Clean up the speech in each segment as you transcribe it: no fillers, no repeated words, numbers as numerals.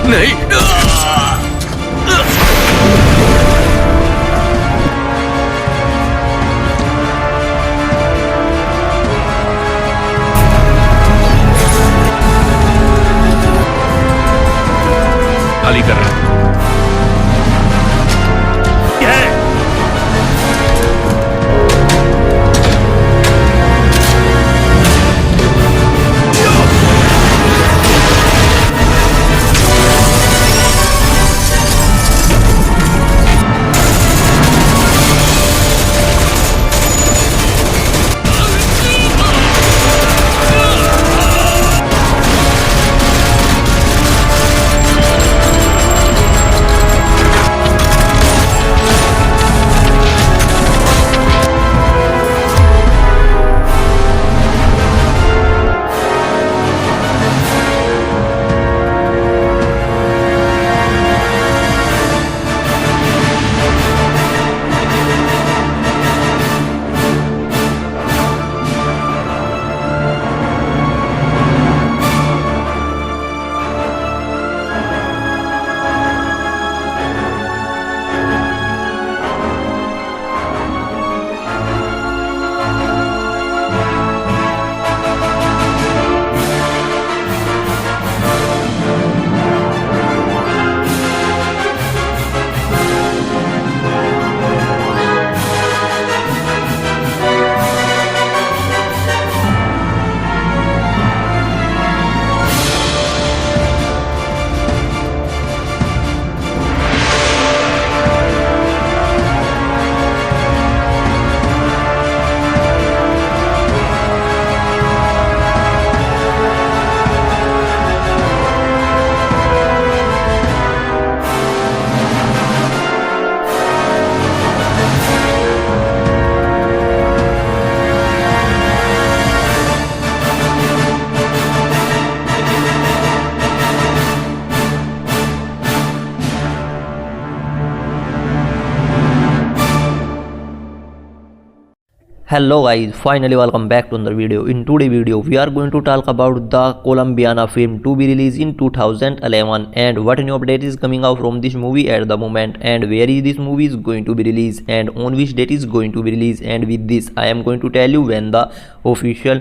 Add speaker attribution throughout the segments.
Speaker 1: नहीं। खाली कर रहा हूं।
Speaker 2: Hello guys, finally welcome back to another video. In today's video we are going to talk about the Colombiana film to be released in 2011 and what new update is coming out from this movie at the moment and where is this movie is going to be released and on which date is going to be released. And with this I am going to tell you when the official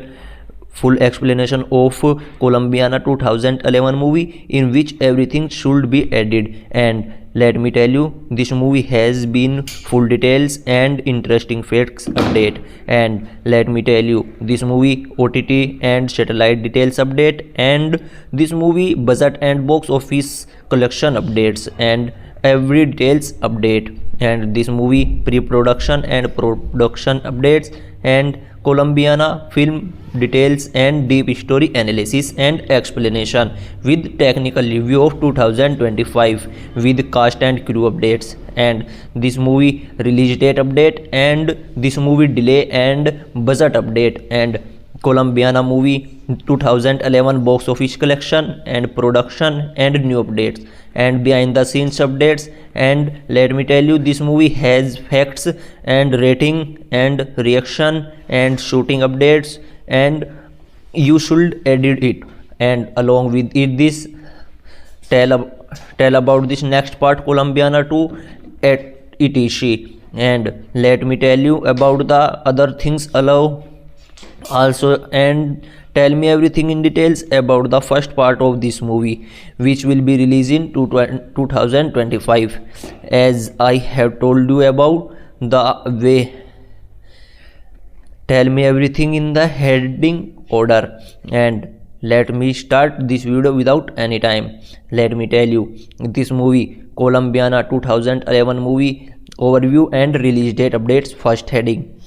Speaker 2: full explanation of Colombiana 2011 movie in which everything should be added. And let me tell you, this movie has been full details and interesting facts update. And let me tell you, this movie OTT and satellite details update, and this movie budget and box office collection updates, and every details update, and this movie pre-production and production updates, and Colombiana film details and deep story analysis and explanation with technical review of 2025 with cast and crew updates, and this movie release date update, and this movie delay and budget update, and Colombiana movie 2011 box office collection and production and new updates and behind the scenes updates. And let me tell you, this movie has facts and rating and reaction and shooting updates, and you should edit it. And along with it, this tell about this next part Colombiana 2 at etc. And let me tell you about the other things also, and tell me everything in details about the first part of this movie which will be released in 2025 as I have told you about the way. Tell me everything in the heading order, and let me start this video without any time. Let me tell you, this movie Colombiana 2011 movie overview and release date updates. First heading,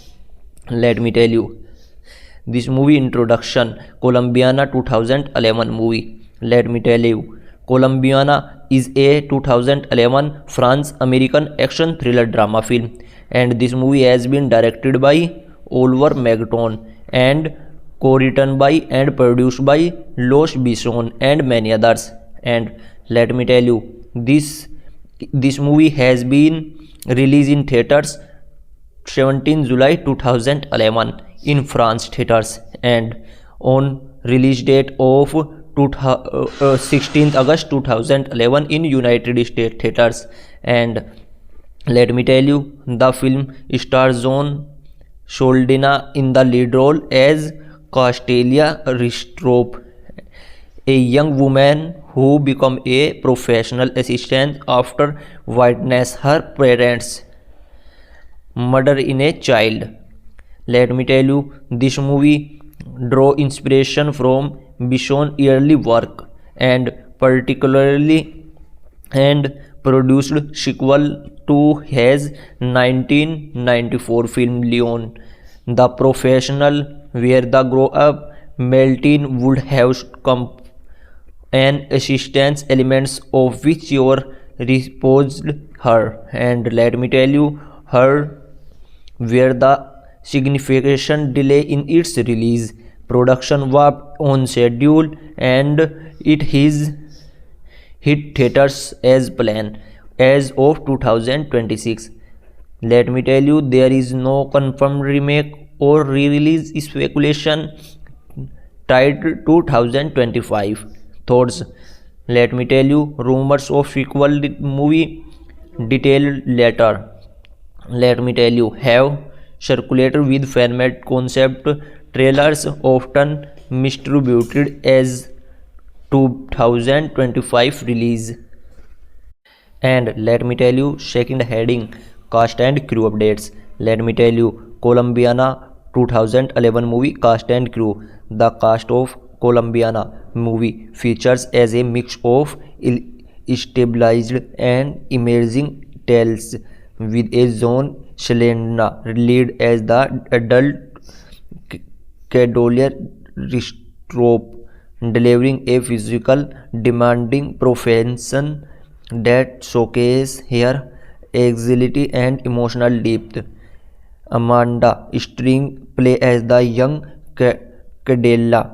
Speaker 2: let me tell you, this movie introduction Colombiana 2011 movie. Let me tell you, Colombiana is a 2011 France-American action thriller drama film, and this movie has been directed by Oliver Magton and co-written by and produced by Los Bison and many others. And let me tell you, this movie has been released in theaters 17 July 2011 in France theaters, and on release date of 16th August 2011 in United States theaters. And let me tell you, the film stars John Soldina in the lead role as Castelia Ristrop, a young woman who become a professional assistant after witness her parents murder in a child. Let me tell you, this movie draw inspiration from Bishon's early work, and particularly and produced sequel to his 1994 film Leon the Professional, where the grow up Meltin would have come and assistance elements of which your reposed her. And let me tell you, her where the significant delay in its release. Production was on schedule and it is hit theaters as planned as of 2026. Let me tell you, there is no confirmed remake or re-release speculation tied to 2025 thoughts. Let me tell you, rumors of sequel movie detailed later. Let me tell you, have circulated with fan-made concept trailers often distributed as 2025 release. And let me tell you, second heading cast and crew updates. Let me tell you, Colombiana 2011 movie cast and crew. The cast of Colombiana movie features as a mix of stabilized and emerging tales, with a John Selena lead as the adult Cadolia Ristrop, delivering a physical demanding performance that showcases her agility and emotional depth. Amanda String play as the young Cadelia,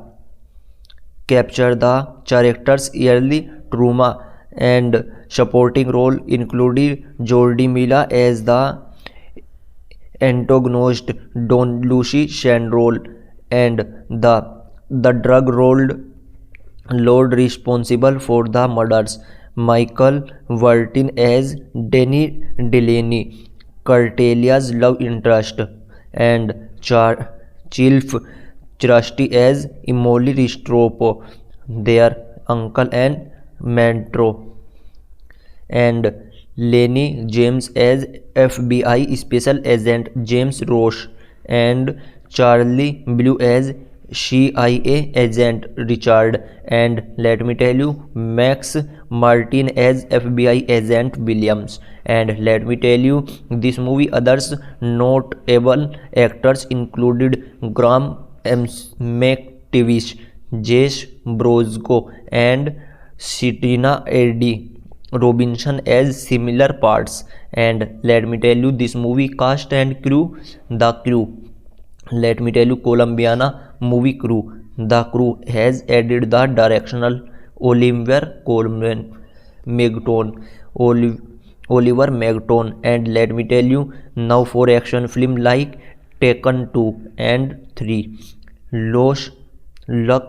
Speaker 2: capture the character's early trauma, and supporting role included Jordi Mila as the antagonist Don Lucy Shandrol, and the drug lord responsible for the murders, Michael Vertin as Danny Delaney, Cortelia's love interest, and Chief Trusty as Emily Ristropo, their uncle and mentor, and Lenny James as FBI Special Agent James Roche, and Charlie Blue as CIA Agent Richard, and let me tell you, Max Martin as FBI Agent Williams. And let me tell you, this movie others notable actors included Graham McTavish, Jess Brosco, and Sitina Eddie Robinson as similar parts. And let me tell you, this movie cast and crew. The crew, let me tell you, Colombiana movie crew. The crew has added the directional Oliver Megton, Oliver Megton, and let me tell you, now for action film like Taken 2 and 3, Los Luc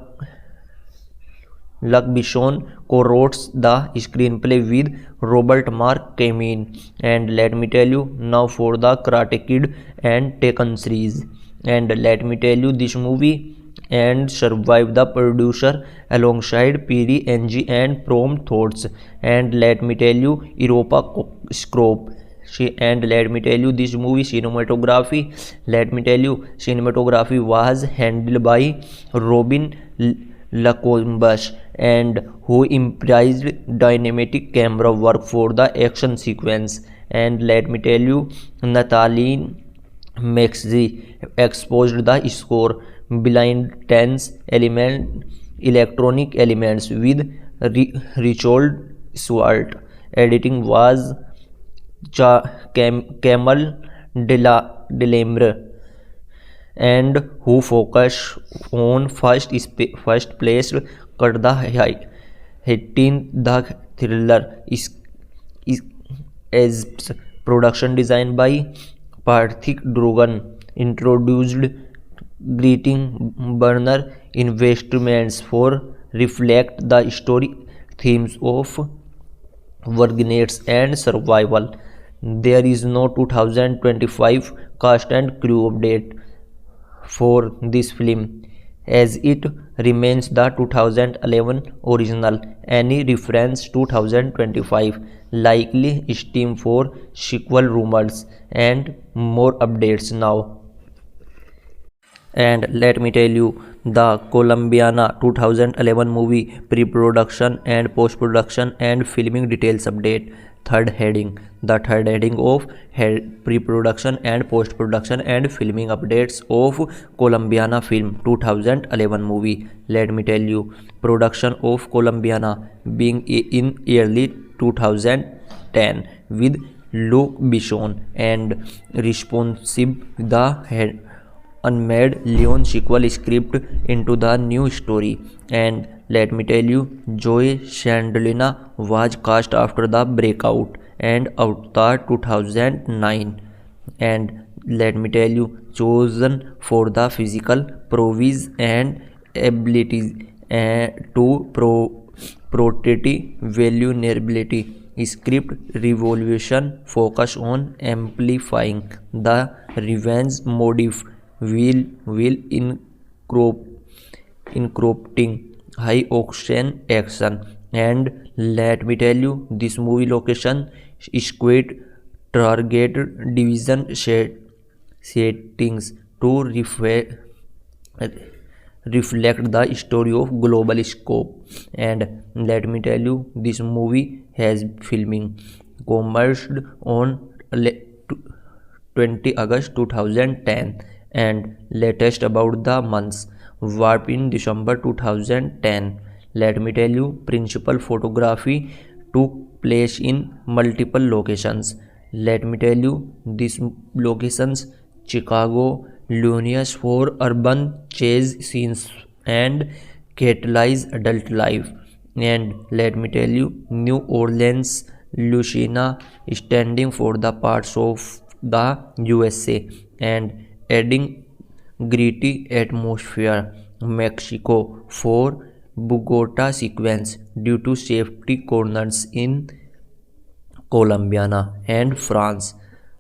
Speaker 2: Besson co-wrote the screenplay with Robert Mark Kamen. And let me tell you, now for the Karate Kid and Taken series. And let me tell you, this movie and survived the producer alongside Piri NG and Prom Thoughts. And let me tell you, Europa Scrope. And let me tell you, this movie cinematography. Let me tell you, cinematography was handled by Robin Lacombas, and who improvised dynamic camera work for the action sequence. And let me tell you, Natalie Maxey exposed the score, blind tense element, electronic elements with Richard Swart. Editing was Camel Delambre, and who focused on first place cut the height, hitting the thriller as production design by Parthik Drogan introduced greeting burner investments for reflect the story themes of vigilance and survival. There is no 2025 cast and crew update for this film, as it remains the 2011 original. Any reference to 2025 likely stem for sequel rumors and more updates now. And let me tell you, the Colombiana 2011 movie pre-production and post-production and filming details update. Third heading. The third heading of pre-production and post-production and filming updates of Colombiana film 2011 movie. Let me tell you, production of Colombiana being in early 2010 with Luc Besson and responsive the head unmade Leon sequel script into the new story. And let me tell you, Joy Chandlina was cast after the breakout and Avatar 2009. And let me tell you, chosen for the physical prowess and abilities to protect vulnerability. Script revolution focus on amplifying the revenge motive will incorporating high octane action. And let me tell you, this movie location squid target division settings to reflect the story of global scope. And let me tell you, this movie has filming commenced on 20 August 2010 and latest about the months warp in December 2010. Let me tell you, principal photography took place in multiple locations. Let me tell you, these locations: Chicago, Lunis for urban chase scenes and catalyze adult life. And let me tell you, New Orleans, Louisiana, standing for the parts of the USA and adding gritty atmosphere. Mexico for Bogota sequence due to safety corners in Colombiana. And France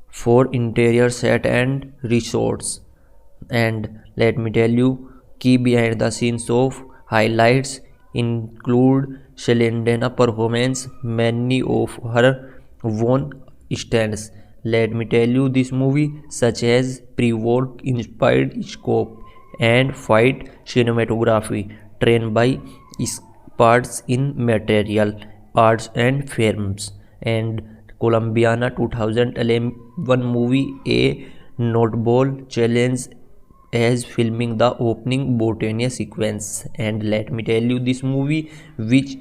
Speaker 2: for interior set and resorts. And let me tell you, key behind the scenes of highlights include Selena performance, many of her own stunts. Let me tell you, this movie such as pre-war inspired scope and fight cinematography trained by experts in material arts and films. And Colombiana 2011 movie a notable challenge as filming the opening botania sequence. And let me tell you, this movie which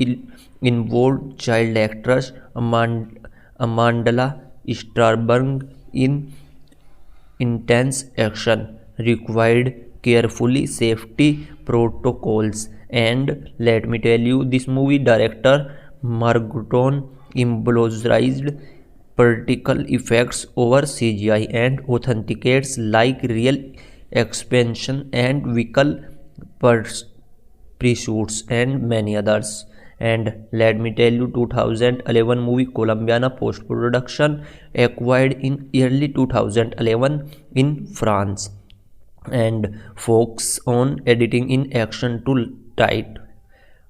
Speaker 2: involved child actress Amandla Starburg in intense action required carefully safety protocols. And let me tell you, this movie director Margoton emphasized practical effects over CGI and authenticates like real expansion and vehicle pursuits and many others. And let me tell you, 2011 movie Colombiana post production acquired in early 2011 in France and focus on editing in action to tight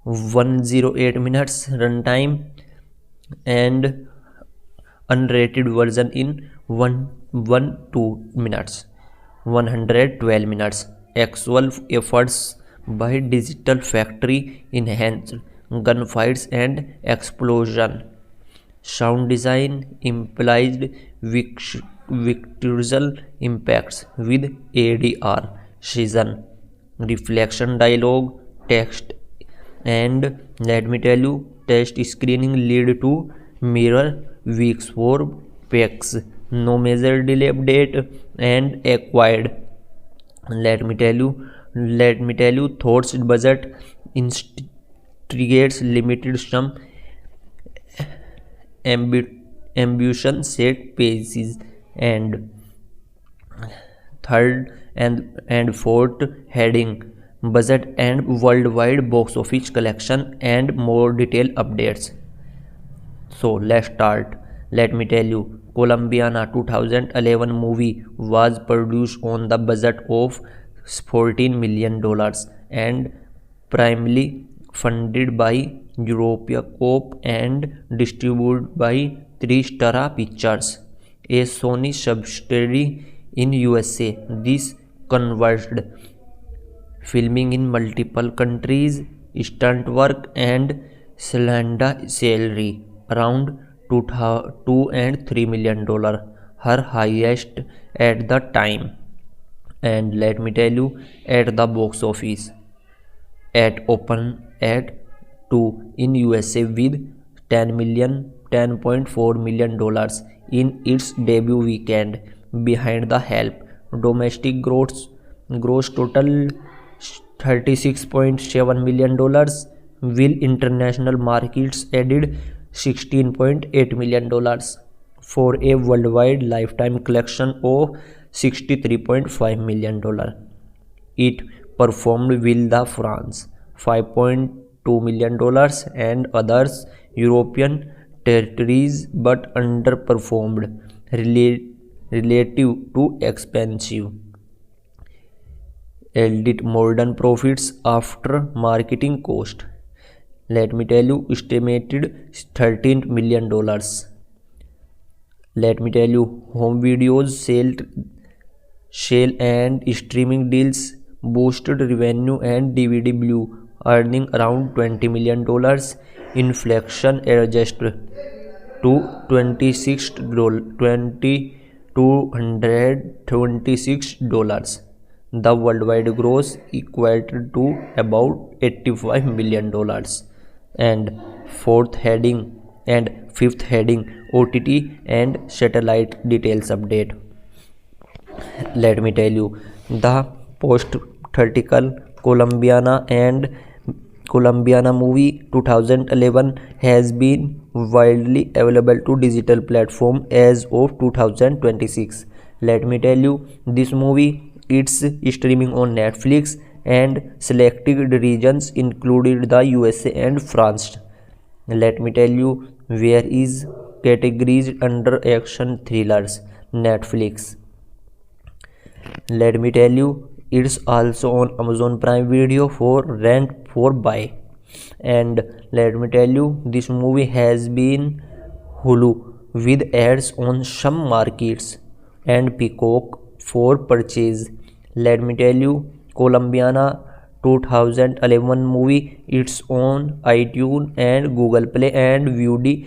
Speaker 2: 108 minutes runtime and unrated version in 112 minutes 112 minutes. Actual efforts by Digital Factory enhanced gunfights and explosion. Sound design implied visual impacts with ADR, season, reflection dialogue, text. And let me tell you, test screening lead to mirror weeks for PAX. No major delay update and acquired. Let me tell you, thoughts budget instigates limited some ambition set paces. And third and fourth heading, budget and worldwide box office collection and more detailed updates. So let's start. Let me tell you, Colombiana 2011 movie was produced on the budget of $14 million and primarily funded by Europacorp and distributed by Three Star Pictures, a Sony subsidiary in USA. This converged filming in multiple countries, stunt work and slender salary around 2 and $3 million, her highest at the time. And let me tell you, at the box office, at open at 2 in USA with 10.4 million dollars in its debut weekend. Behind the help, domestic gross total $36.7 million, while international markets added $16.8 million for a worldwide lifetime collection of $63.5 million. It performed with the France $5.2 million and others European territories but underperformed relative to expensive yielded modern profits after marketing cost. Let me tell you, estimated $13 million. Let me tell you, home videos sale and streaming deals boosted revenue and DVD blew, earning around $20 million. Inflation adjusted to $226. The worldwide gross equated to about $85 million. And fifth heading, OTT and satellite details update. Let me tell you, the post-theatrical Colombiana movie 2011 has been widely available to digital platform as of 2026. Let me tell you, this movie it's streaming on Netflix and selected regions included the USA and France. Let me tell you, where is categorized under action thrillers, Netflix. Let me tell you, it's also on Amazon Prime Video for rent for buy. And let me tell you, this movie has been Hulu with ads on some markets and Peacock for purchase. Let me tell you, Colombiana 2011 movie, it's on iTunes and Google Play and viewed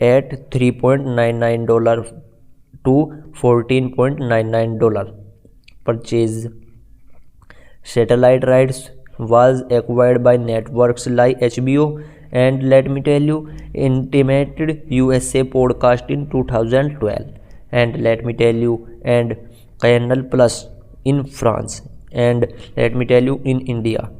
Speaker 2: at $3.99 to $14.99 purchase. Satellite rights was acquired by networks like HBO and let me tell you, Intimated USA podcast in 2012 and let me tell you, and Canal Plus in France and let me tell you, in India.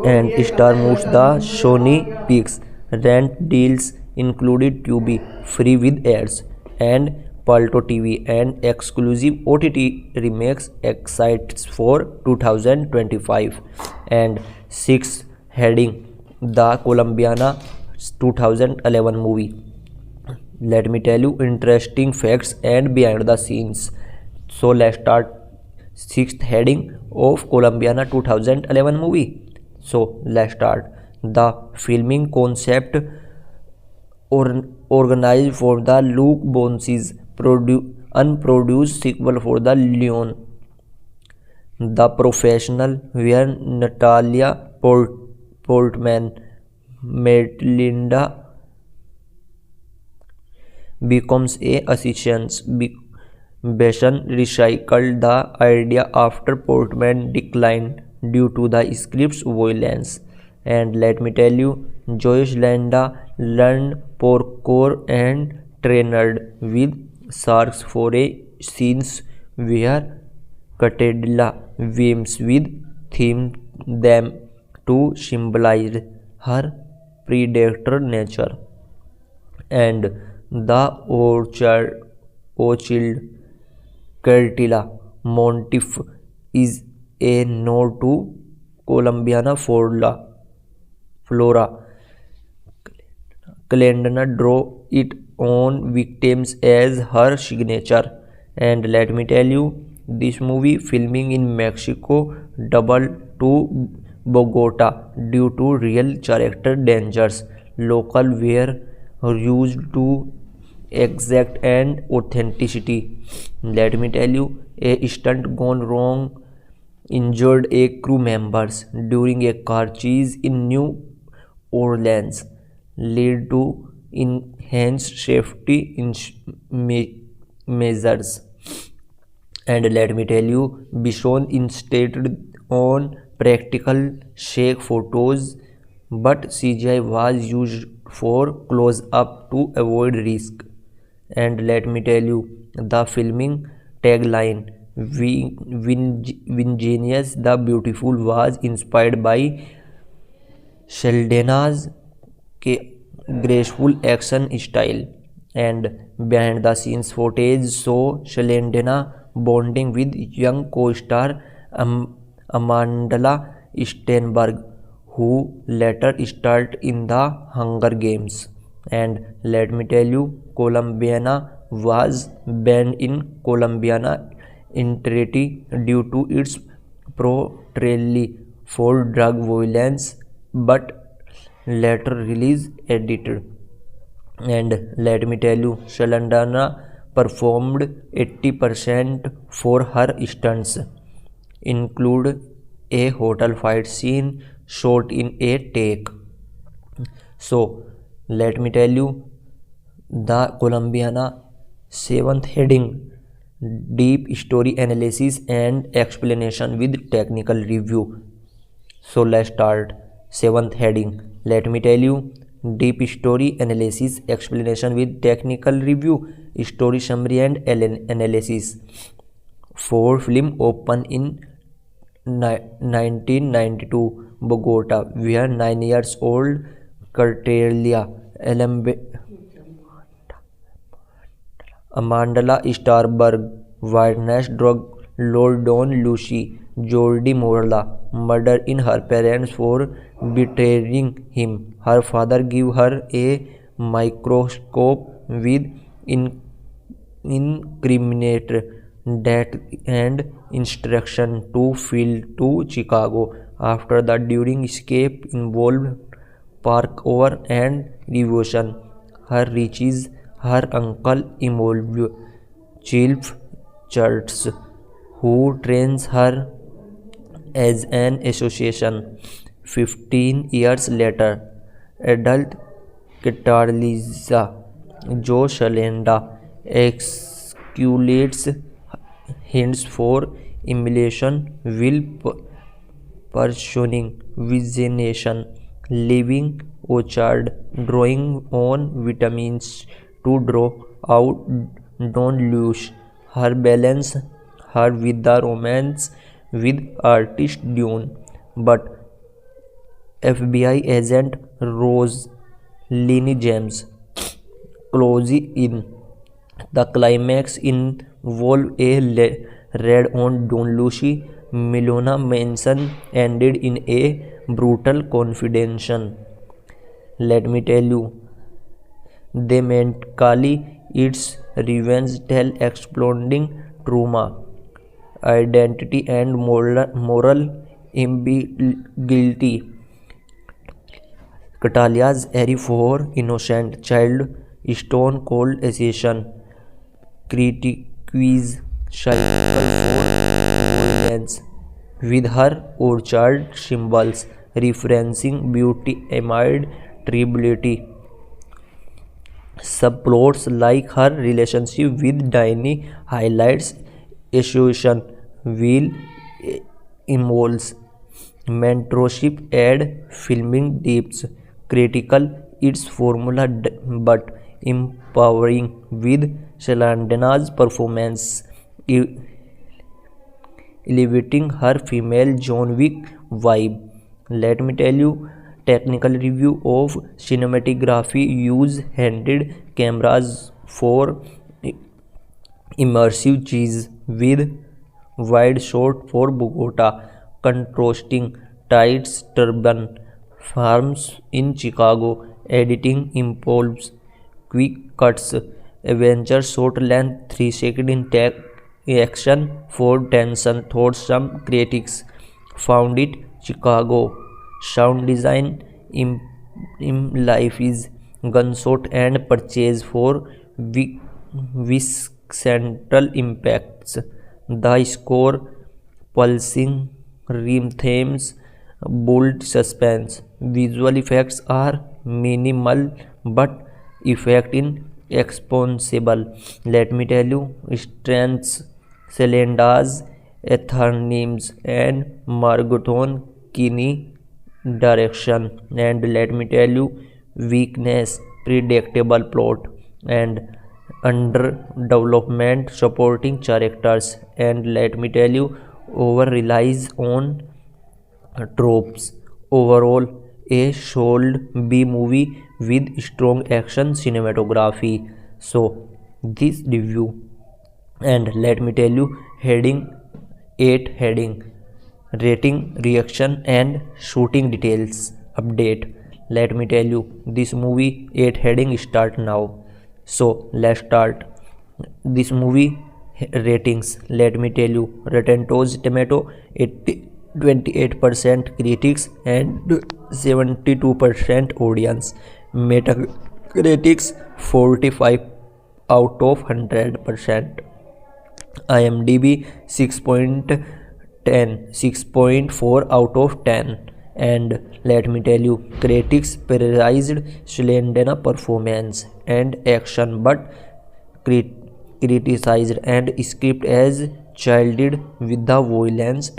Speaker 2: And Star moves the Sony Pix rent deals included Tubi free with ads and Palto TV and exclusive OTT remakes excites for 2025. And sixth heading, the Colombiana 2011 movie. Let me tell you, interesting facts and behind the scenes. So let's start. Sixth heading of Colombiana 2011 movie. So let's start. The filming concept organized for the Luke Bonsi's unproduced sequel for The Leon. The Professional, where Natalia Portman, Matilda becomes a assistant. Besson recycled the idea after Portman declined due to the script's violence. And let me tell you, Joyce Landa learned parkour and trained with sharks for a scenes where Catedla swims with them to symbolize her predator nature. And the orchid Cartilla Montif is a nod to Columbiana flora. Calendana drew its own victims as her signature. And let me tell you, this movie filming in Mexico doubled to Bogota due to real character dangers. Local were used to exact and authenticity. Let me tell you, a stunt gone wrong injured a crew members during a car chase in New Orleans, lead to enhanced safety measures. And let me tell you, Bishon insisted on practical shake photos, but CGI was used for close up to avoid risk. And let me tell you, the filming tagline Vingenious the Beautiful was inspired by Sheldana's graceful action style. And behind the scenes footage saw Sheldana bonding with young co-star Amandla Stenberg, who later starred in the Hunger Games. And let me tell you, Columbiana was banned in Columbiana entirety due to its portrayal for drug violence, but later release edited. And let me tell you, Shalandana performed 80% for her stunts, include a hotel fight scene shot in a take. So let me tell you, the Columbiana seventh heading, deep story analysis and explanation with technical review. So let's start. Seventh heading, let me tell you, deep story analysis, explanation with technical review, story summary and analysis. For film opened in 1992, Bogota, where 9 years old Cartelia Amandla Starberg witnessed drug lord Don Lucy Jordi Morla murder in her parents for betraying him. Her father gave her a microscope with incriminate that and instruction to flee to Chicago. After that, during escape involved parkour and devotion, her reaches her uncle involved Chief Church, who trains her as an association. 15 years later, adult Catalisa Joe Shalenda exculates hints for emulation will pursuing visionation, leaving orchard, drawing on vitamins to draw out don't lose her balance, her with the romance with artist Dune. But FBI agent Rose Lenny James closes in. The climax involved a raid on Don Lucy Milona Mansion ended in a brutal confrontation. Let me tell you, they meant Kali its revenge tale exploding trauma, identity and moral ambiguity. Catalia's airy for innocent child, stone cold assassin, critiques cycle for violence, with her orchard symbols referencing beauty amid tribulity. Subplots like her relationship with Danny highlights association will involves mentorship and filming depths, critical its formula but empowering with Shalandana's performance, elevating her female John Wick vibe. Let me tell you, technical review of cinematography use handheld cameras for immersive chase with wide shot for Bogota, contrasting tight turban farms in Chicago. Editing involves quick cuts, adventure short length 3 second in action for tension. Thought some critics found it Chicago. Sound design in life is gunshot and purchase for central impacts. The score pulsing rim themes build suspense. Visual effects are minimal but effect in exponential. Let me tell you strengths: Celenda's Ethernims and Margoton Kini direction. And let me tell you weakness: predictable plot and underdevelopment supporting characters. And let me tell you over relies on tropes. Overall, a solid B movie with strong action cinematography. So this review, and let me tell you heading 8 heading rating, reaction and shooting details update. Let me tell you this movie 8 heading start now. So let's start this movie ratings. Let me tell you Rotten Tomato 28% critics and 72% audience. Metacritics 45 out of 100%. IMDb 6.4 out of 10. And let me tell you critics praised Selena performance and action but criticized and script as childed with the violence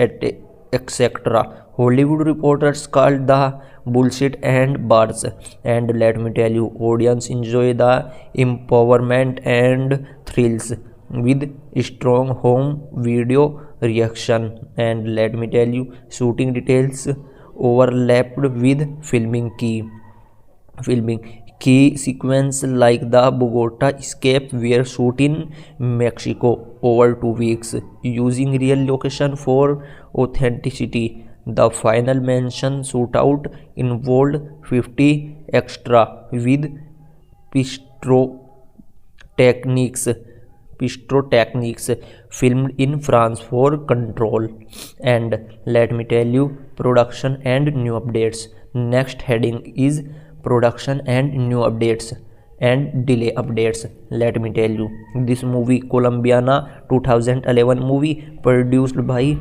Speaker 2: etc. Hollywood reporters called the bullshit and bars. And let me tell you audience enjoy the empowerment and thrills with strong home video reaction. And let me tell you shooting details overlapped with filming key sequence like the Bogota escape were shot in Mexico over 2 weeks using real location for authenticity. The final mention shootout involved 50 extra with pyrotechnics filmed in France for control. And let me tell you production and new updates. Next heading is production and new updates and delay updates. Let me tell you this movie Colombiana 2011 movie produced by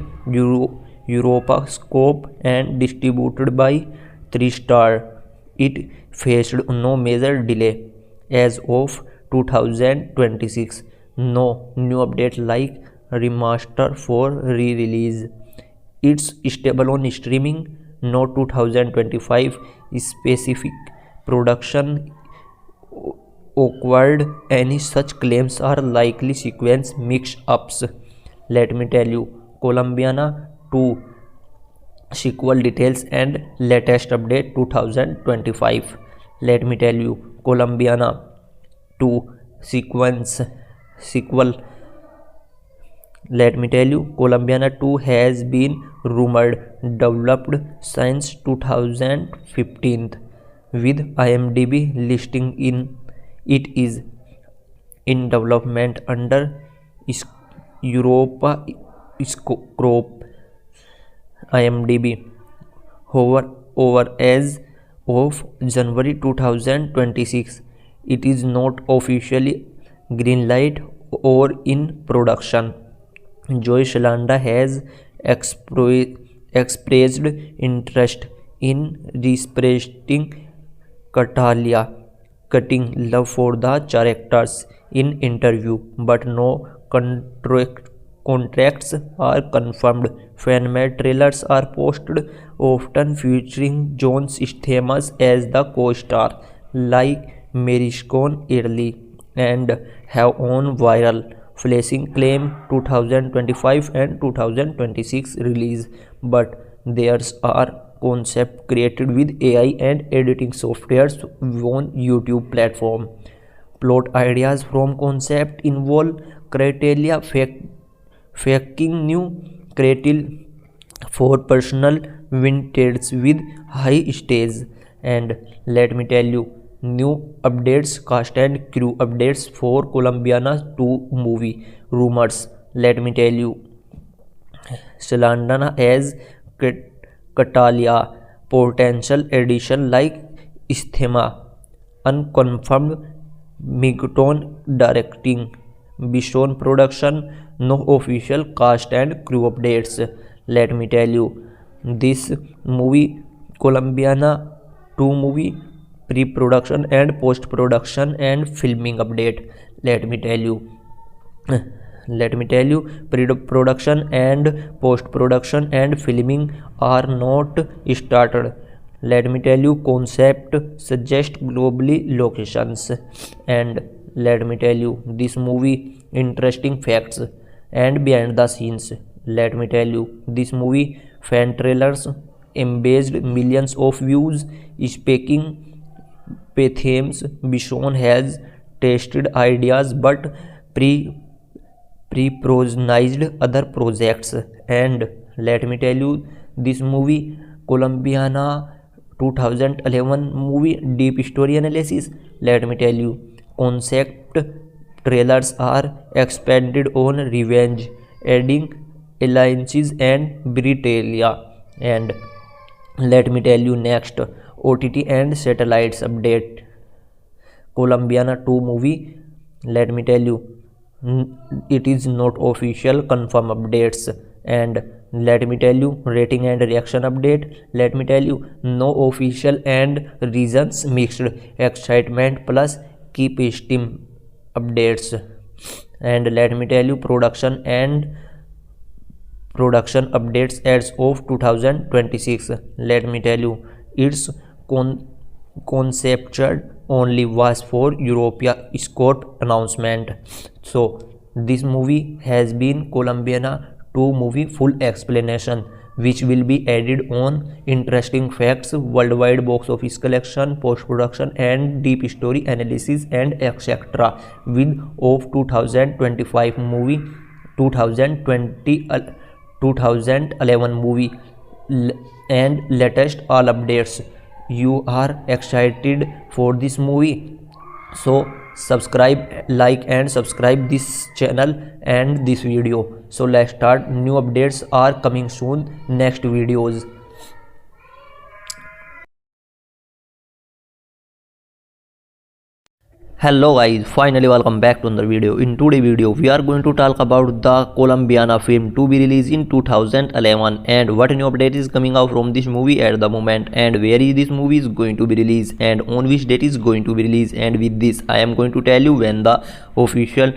Speaker 2: Europascope and distributed by 3 Star. It faced no major delay as of 2026. No new update like remaster for re-release. It's stable on streaming. No 2025 specific production awkward. Any such claims are likely sequence mix-ups. Let me tell you Colombiana 2 sequel details and latest update 2025. Let me tell you Colombiana 2 sequel. Let me tell you Colombiana 2 has been rumored developed since 2015 with IMDb listing it is in development under Europa Scope. IMDb over as of January 2026. It is not officially greenlight or in production. Joy Shalanda has expressed interest in representing Catalia, cutting love for the characters in interview, but no contracts are confirmed. Fan-made trailers are posted, often featuring John Stamos as the co-star, like Mariscon Italy, and have gone viral, flashing claim 2025 and 2026 release. But there's are concept created with AI and editing softwares on YouTube platform. Plot ideas from concept involve criteria faking new creative for personal vintage with high stage. And let me tell you, new updates, cast and crew updates for Colombiana 2 movie rumors. Let me tell you, Salandana as Catalia, potential addition like Isthema, unconfirmed Migton directing, Bishon production, no official cast and crew updates. Let me tell you, this movie Colombiana 2 movie pre-production and post-production and filming update. Let me tell you, pre-production and post-production and filming are not started. Let me tell you, concept suggest globally locations. And let me tell you, this movie interesting facts and behind the scenes. Let me tell you, this movie fan trailers embraced millions of views, speaking themes. Bishon has tested ideas but pre-proposed other projects. And let me tell you, this movie Colombiana 2011 movie deep story analysis. Let me tell you, concept trailers are expanded on revenge, adding alliances and Britalia. And let me tell you next, OTT and satellites update Colombiana 2 movie. Let me tell you, it is not official confirm updates. And let me tell you, rating and reaction update. Let me tell you, no official and reasons mixed, excitement plus keep steam updates. And let me tell you, production updates as of 2026. Let me tell you, its conceptual only was for European Scott announcement. So this movie has been Colombiana 2 movie full explanation, which will be added on interesting facts, worldwide box office collection, post-production and deep story analysis and etc. with of 2025 movie, 2011 movie and latest all updates. You are excited for this movie, so subscribe, like and subscribe this channel and this video. So let's start. New updates are coming soon, next videos. Hello guys, finally welcome back to another video. In today's video we are going to talk about the Colombiana film to be released in 2011 and what new update is coming out from this movie at the moment, and where is this movie is going to be released and on which date is going to be released. And with this I am going to tell you when the official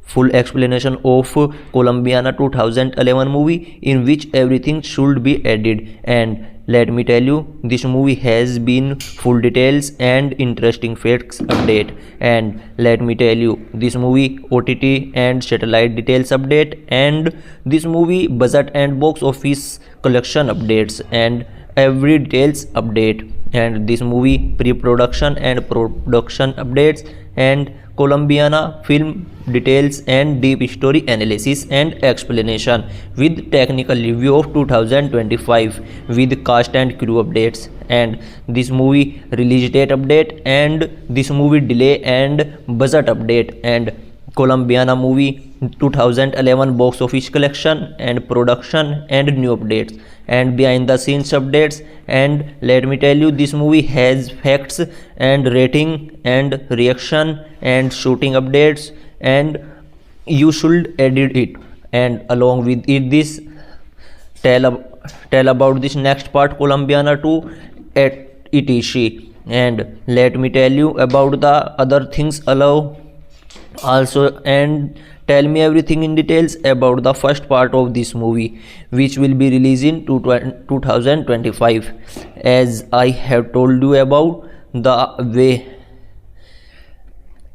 Speaker 2: full explanation of Colombiana 2011 movie in which everything should be added. And let me tell you, this movie has been full details and interesting facts update. And let me tell you, this movie OTT and satellite details update, and this movie budget and box office collection updates and every details update. And this movie pre-production and production updates and Colombiana film details and deep story analysis and explanation with technical review of 2025 with cast and crew updates. And this movie release date update and this movie delay and budget update and Colombiana movie 2011 box office collection and production and new updates and behind the scenes updates. And let me tell you, this movie has facts and rating and reaction and shooting updates, and you should edit it. And along with it, this tell about this next part Colombiana 2 at etc. And let me tell you about the other things also, and tell me everything in details about the first part of this movie which will be released in 2025. As I have told you about the way,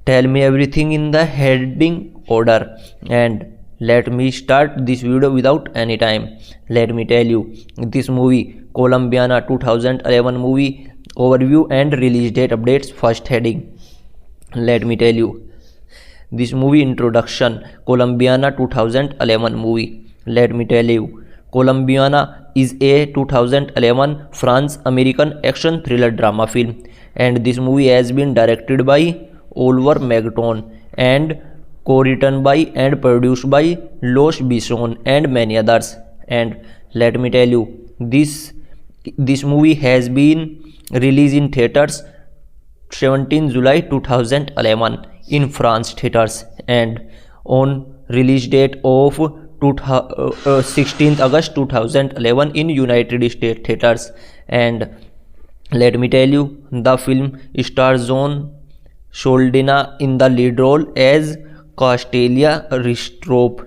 Speaker 2: tell me everything in the heading order. And let me start this video without any time. Let me tell you, this movie Colombiana 2011 movie overview and release date updates. First heading, let me tell you, this movie introduction, Colombiana 2011 movie. Let me tell you, Colombiana is a 2011 France-American action thriller drama film, and this movie has been directed by Oliver Magton and co-written by and produced by Los Bison and many others. And let me tell you, this movie has been released in theaters 17 July 2011 in France theaters, and on release date of 16th August 2011 in United States theaters. And let me tell you, the film stars John Soldina in the lead role as Castelia Ristrop,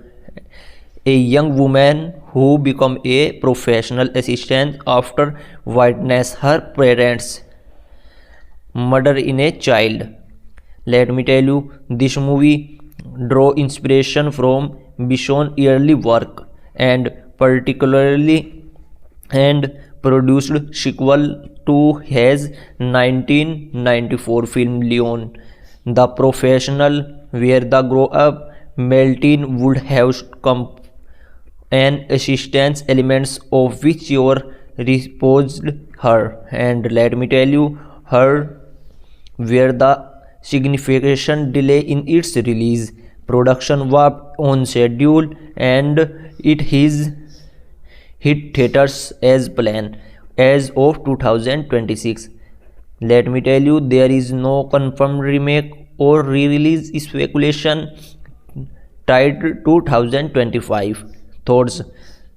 Speaker 2: a young woman who become a professional assistant after witness her parents murder in a child. Let me tell you, this movie draw inspiration from Bishon early work, and particularly and produced sequel to his 1994 film Leon the Professional, where the grow up Meltin would have come an assistance elements of which your reposed her. And let me tell you, her where the significant delay in its release. Production was on schedule and it hit theaters as planned as of 2026. Let me tell you, there is no confirmed remake or re-release speculation tied to 2025 thoughts.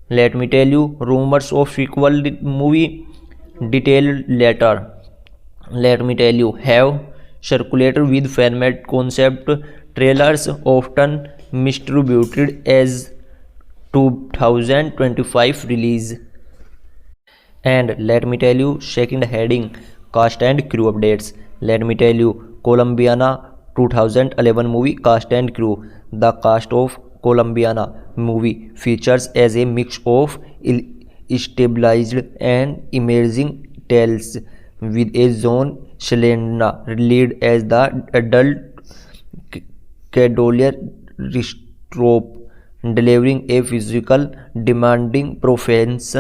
Speaker 2: Let me tell you, rumors of sequel movie detailed later. Let me tell you, have circulated with fan-made concept trailers often distributed as 2025 release. And let me tell you, second heading, cast and crew updates. Let me tell you, Colombiana 2011 movie cast and crew. The cast of Colombiana movie features as a mix of stabilized and emerging tales, with a John Selena lead as the adult Cadolia Ristrop, delivering a physical demanding performance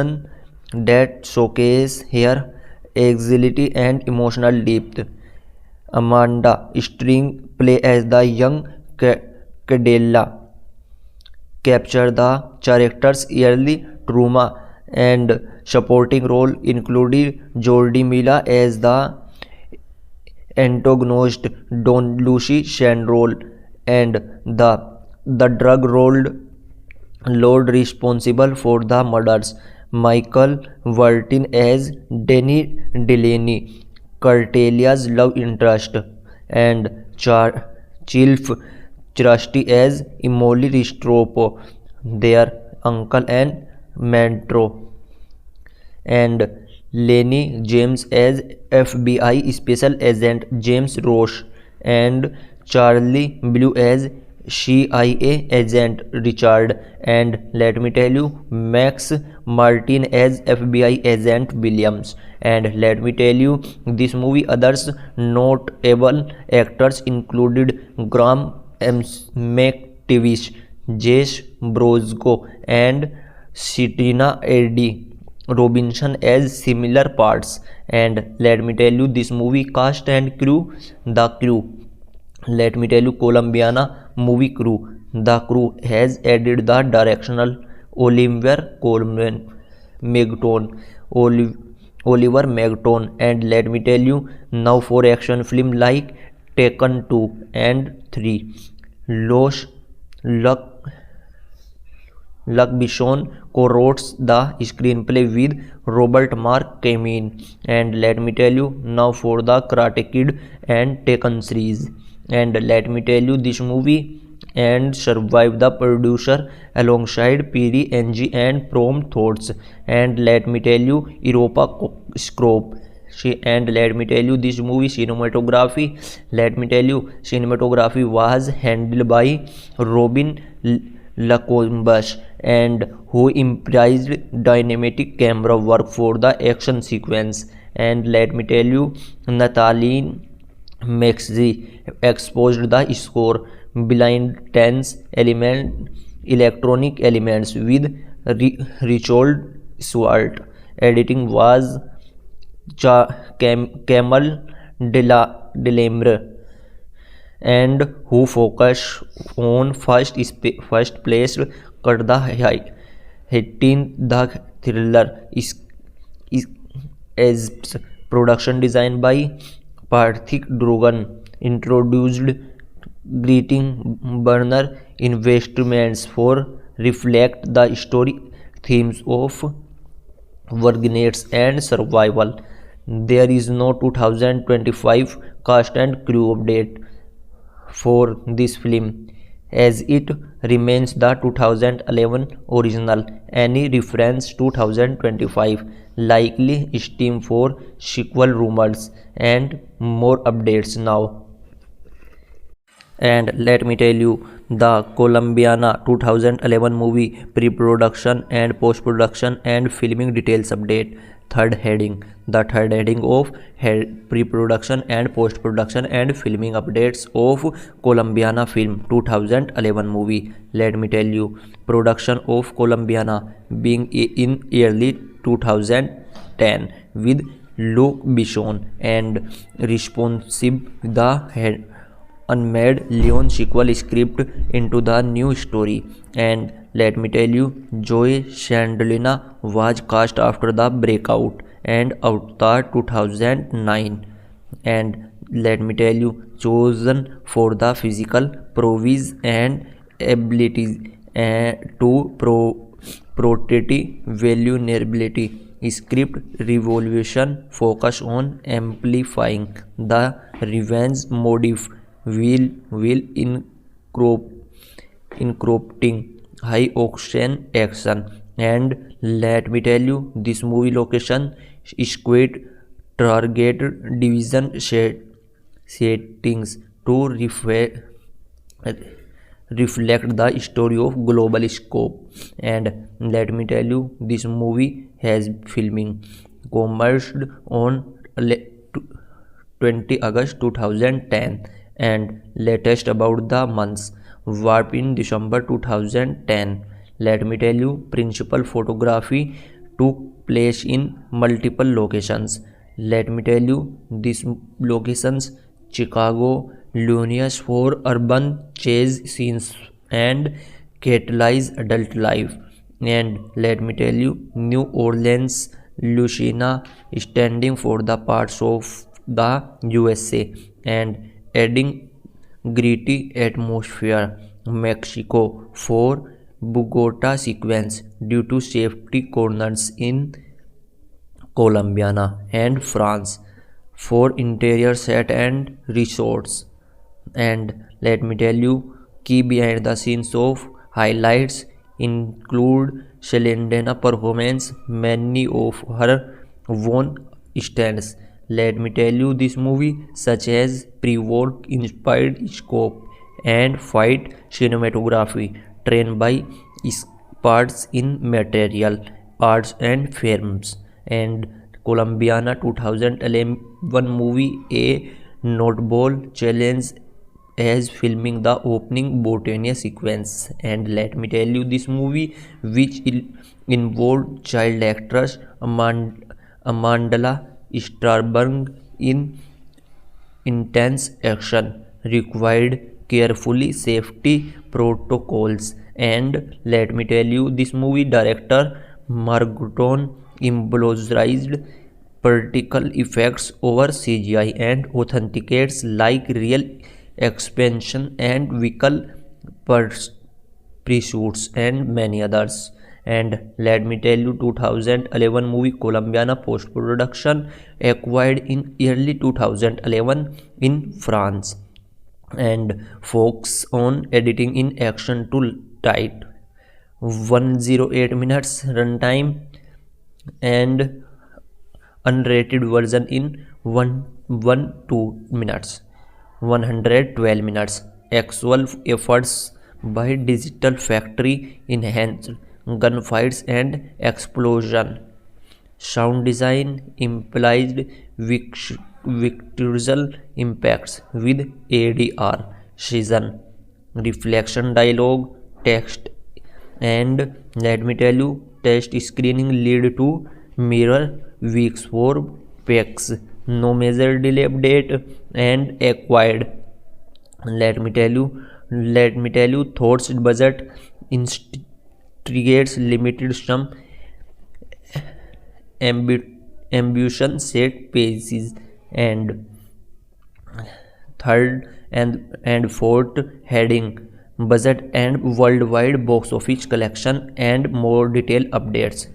Speaker 2: that showcases her agility and emotional depth. Amanda String play as the young Cadelia capture the character's early trauma, and supporting role included Jordi Mila as the antagonist Don Lucy Shandrol, and the drug lord responsible for the murders, Michael Vertin as Danny Delaney, Cortelia's love interest, and Chief Trusty as Emily Ristropo, their uncle and mentor, and Lenny James as FBI Special Agent James Roche, and Charlie Blue as CIA Agent Richard, and let me tell you, Max Martin as FBI Agent Williams. And let me tell you, this movie others notable actors included Graham McTavish, Jess Brosco, and Sitina Eddie Robinson as similar parts. And let me tell you, this movie cast and crew. The crew, let me tell you, Colombiana movie crew. The crew has added the directional Oliver Magton, Oliver Magton, and let me tell you, now for action film like Taken 2 and 3, Los Luc Besson co-wrote the screenplay with Robert Mark Kamen. And let me tell you, now for the Karate Kid and Taken series. And let me tell you, this movie and survived the producer alongside Piri NG and Prom Thoughts. And let me tell you, Europa Scope. And let me tell you, this movie cinematography. Let me tell you, cinematography was handled by Robin Lacombas, and who improvised dynamic camera work for the action sequence. And let me tell you, Natalie Maxey exposed the score, blind tense element electronic elements with Richard Swart. Editing was Camel Delambre, and who focused on first placed Cut the Hitting the Thriller is production design by Parthik Drogan, introduced greeting burner investments for reflect the story themes of vigilance and survival. There is no 2025 cast and crew update for this film, as it remains the 2011 original. Any reference 2025 likely stem for sequel rumors and more updates now. And let me tell you, the Colombiana 2011 movie pre-production and post-production and filming details update. Third heading. The third heading of pre-production and post-production and filming updates of Colombiana film 2011 movie. Let me tell you, production of Colombiana being in early 2010 with Luc Besson and responsive the head unmade Leon sequel script into the new story. And let me tell you, Joy Chandlina was cast after the breakout and Avatar 2009. And let me tell you, chosen for the physical prowess and abilities to protect vulnerability. Script revolution focus on amplifying the revenge motive will incorporating high octane action. And let me tell you, this movie location squid target division settings to reflect the story of global scope. And let me tell you, this movie has filming commenced on 20 August 2010 and latest about the months warp in December 2010. Let me tell you, principal photography took place in multiple locations. Let me tell you, these locations: Chicago, Illinois for urban chase scenes and catalyze adult life. And let me tell you, New Orleans, Louisiana standing for the parts of the USA and adding gritty atmosphere. Mexico for Bogota sequence due to safety corners in Colombiana, and France for interior set and resorts. And let me tell you, key behind the scenes of highlights include Selena performance, many of her own stunts. Let me tell you, this movie such as pre-war inspired scope and fight cinematography trained by experts in material arts and films. And Colombiana 2011 movie a notable challenge as filming the opening botania sequence. And let me tell you, this movie which involved child actress Amandla Starberg in intense action required carefully safety protocols. And let me tell you, this movie director Margoton emphasized practical effects over CGI and authenticates like real expansion and vehicle pursuits and many others. And let me tell you, 2011 movie Colombiana post-production acquired in early 2011 in France and focus on editing in action to tight 108 minutes runtime and unrated version in 112 minutes 112 minutes. Actual efforts by digital factory enhanced gunfights and explosion. Sound design implied visual impacts with ADR season reflection dialogue, text, and let me tell you, test screening lead to mirror weeks for PAX, no major delay update and acquired. Let me tell you, thoughts budget instigates limited some ambition set paces, and third and fourth heading budget and worldwide box office collection and more detailed updates.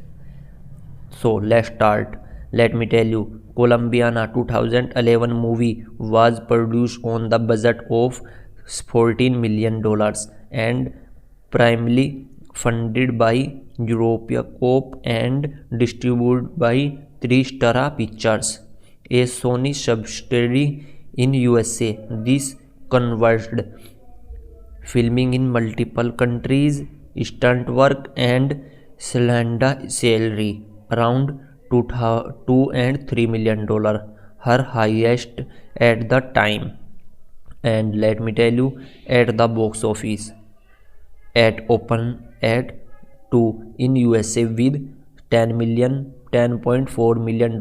Speaker 2: So let's start. Let me tell you, Colombiana 2011 movie was produced on the budget of $14 million and primarily funded by Europacorp and distributed by Three Star Pictures, a Sony subsidiary in USA. This converged filming in multiple countries, stunt work and slender salary around $2 and $3 million, her highest at the time. And let me tell you, at the box office, at open at 2 in USA with $10.4 million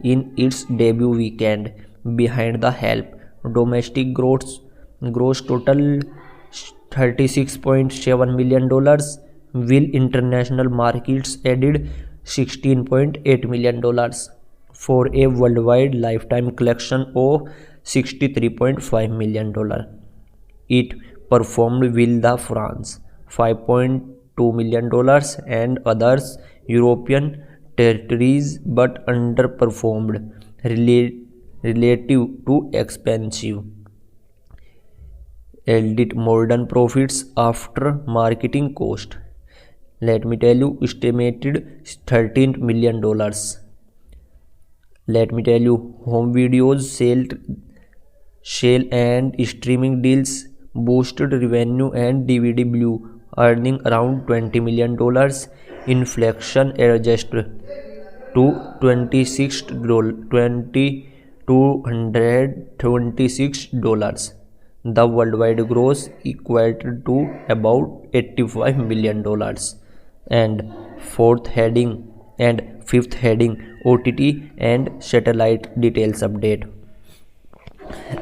Speaker 2: in its debut weekend. Behind the help, domestic gross total $36.7 million, while international markets added $16.8 million for a worldwide lifetime collection of $63.5 million. It performed with the France $5.2 million and others European territories, but underperformed relative to expensive yielded modern profits after marketing cost. Let me tell you, estimated $13 million. Let me tell you, home videos sale and streaming deals boosted revenue and DVD blew, earning around $20 million. Inflation adjusted to $226. The worldwide gross equated to about $85 million. And fifth heading, OTT and satellite details update.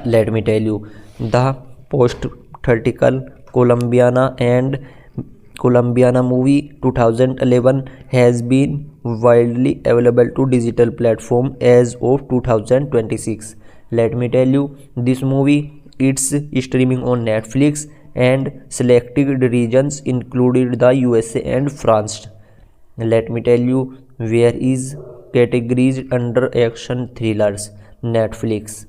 Speaker 2: Let me tell you, the post-theatrical Colombiana movie 2011 has been widely available to digital platform as of 2026. Let me tell you, this movie it's streaming on Netflix and selected regions included the USA and France. Let me tell you, where is categorized under action thrillers, Netflix.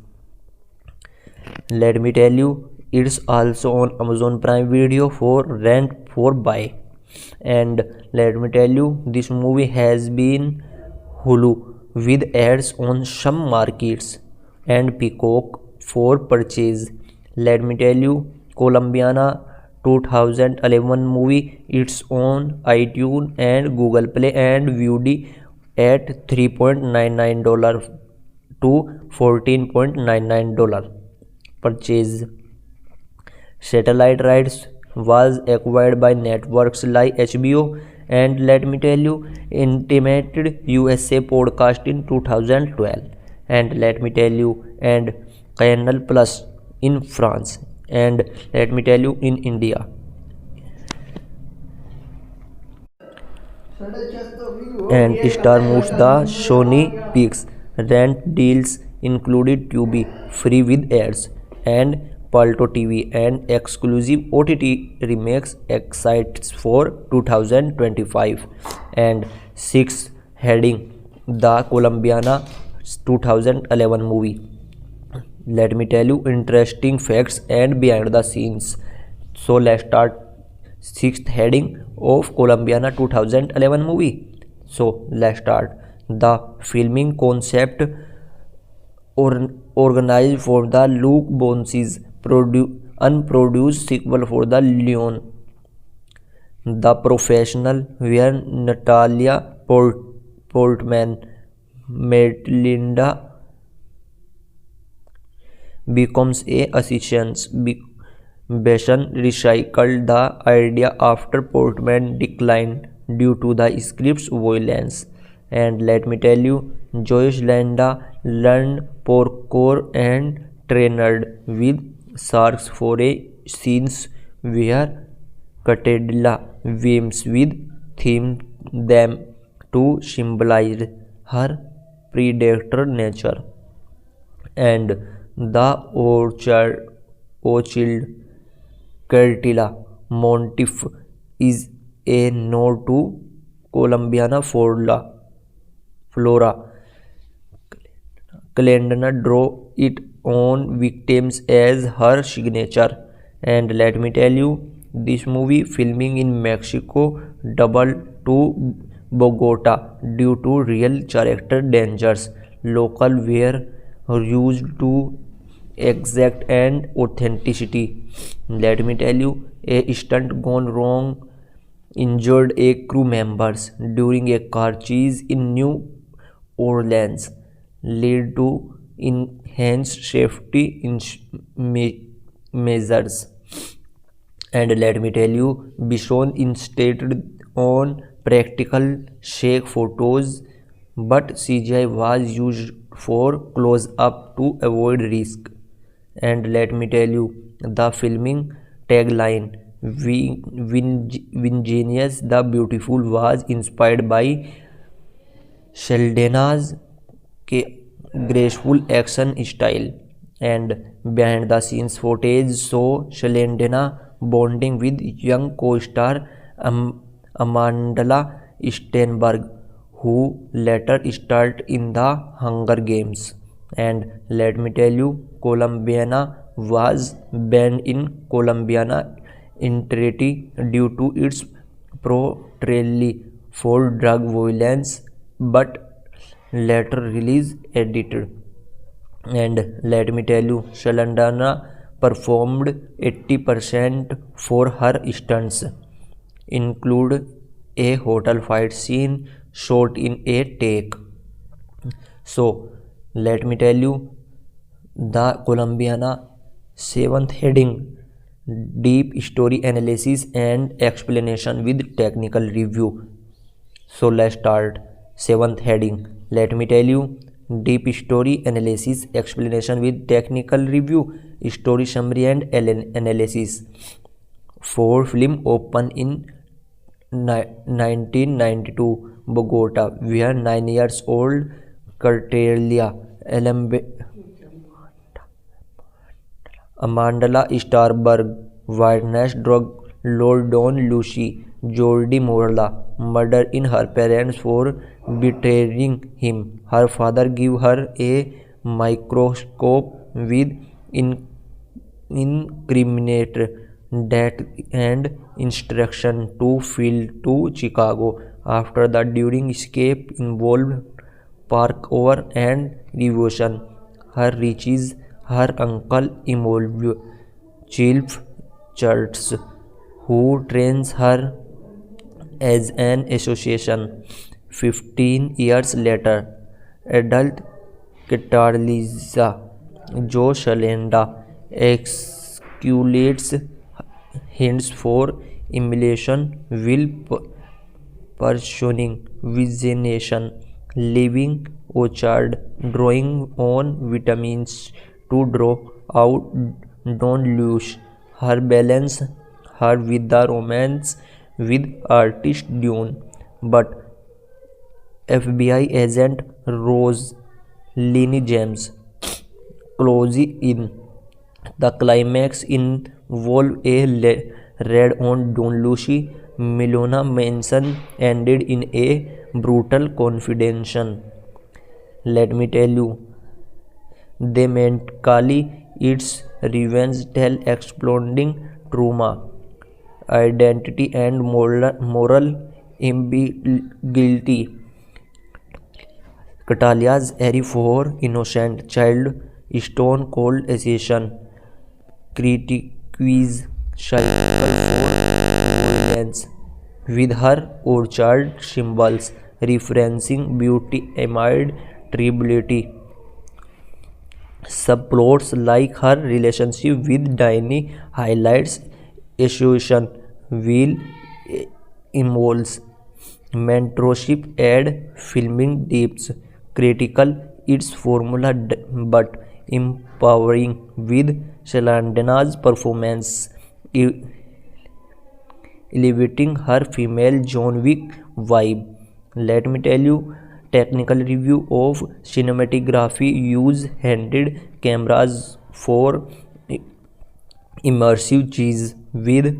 Speaker 2: Let me tell you, it's also on Amazon Prime Video for rent for buy. And let me tell you, this movie has been Hulu with ads on some markets and Peacock for purchase. Let me tell you, Colombiana 2011 movie, it's on iTunes and Google Play and VOD at $3.99 to $14.99 purchase. Satellite rights was acquired by networks like HBO and let me tell you, Intimated USA podcast in 2012, and let me tell you, and Canal Plus in France, and let me tell you, in India. And Star moves the Sony Pix. Rent deals included Tubi free with ads and Palto TV and exclusive OTT remakes excites for 2025. And 6 heading, the Colombiana 2011 movie. Let me tell you, interesting facts and behind the scenes. So let's start. 6th heading of Colombiana 2011 movie. So let's start. The filming concept organized for the Luke Bonsi's unproduced sequel for The Leon. The Professional, where Natalia Portman, Melinda becomes a assistant Besson recycled the idea after Portman declined due to the script's violence. And let me tell you, Joyce Landa learned parkour and trained with sharks for a scenes where Catadilla swims with them to symbolize her predator nature. And the orchid Cartilla montif is a nod to Columbiana flora. Calendar drew its own victims as her signature. And let me tell you, this movie filming in Mexico doubled to Bogota due to real character dangers. Local were used to exact and authenticity. Let me tell you, a stunt gone wrong injured a crew members during a car chase in New Orleans, lead to enhanced safety measures. And let me tell you, Bison insisted on practical shake photos, but CGI was used for close up to avoid risk. And let me tell you, the filming tagline Ingenious the Beautiful was inspired by Sheldana's graceful action style. And behind the scenes footage saw Sheldana bonding with young co-star Amandla Stenberg, who later starred in the Hunger Games. And let me tell you, Columbiana was banned in Columbiana entirety due to its portrayal for drug violence, but later release edited. And let me tell you, Shalandana performed 80% for her stunts, include a hotel fight scene shot in a take. So let me tell you, the Columbiana seventh heading, deep story analysis and explanation with technical review. So let's start. Seventh heading, let me tell you, deep story analysis, explanation with technical review, story summary and analysis. For film opened in 1992, Bogota, where 9 years old Cartelia Amandla Starberg witnessed drug lord Don Lucy Jordi Morla murder in her parents for betraying him. Her father gave her a microscope with incriminate that and instruction to flee to Chicago. After that, during escape involved parkour and devotion, her reaches her uncle involved Chief Church, who trains her as an association. 15 years later, adult Catalisa Joe Shalenda exculates hints for emulation, will pursuing visionation, leaving orchard, drawing on vitamins to draw out don't lose her balance, her with the romance with artist Dune. But FBI agent Rose Lenny James closes in. The climax involved a raid on Don Lucy. Milona Manson ended in a brutal confrontation. Let me tell you, they meant Kali, its revenge tale exploding trauma, identity and moral ambiguity. Catalia's airy for innocent child, stone cold assassin, critiques cycle for violence, with her orchard symbols referencing beauty amid tribulity. Subplots like her relationship with Danny highlights association will involves mentorship and filming depths critical its formula but empowering with Shalana's performance elevating her female John Wick vibe. Let me tell you, technical review of cinematography use handheld cameras for immersive cheese with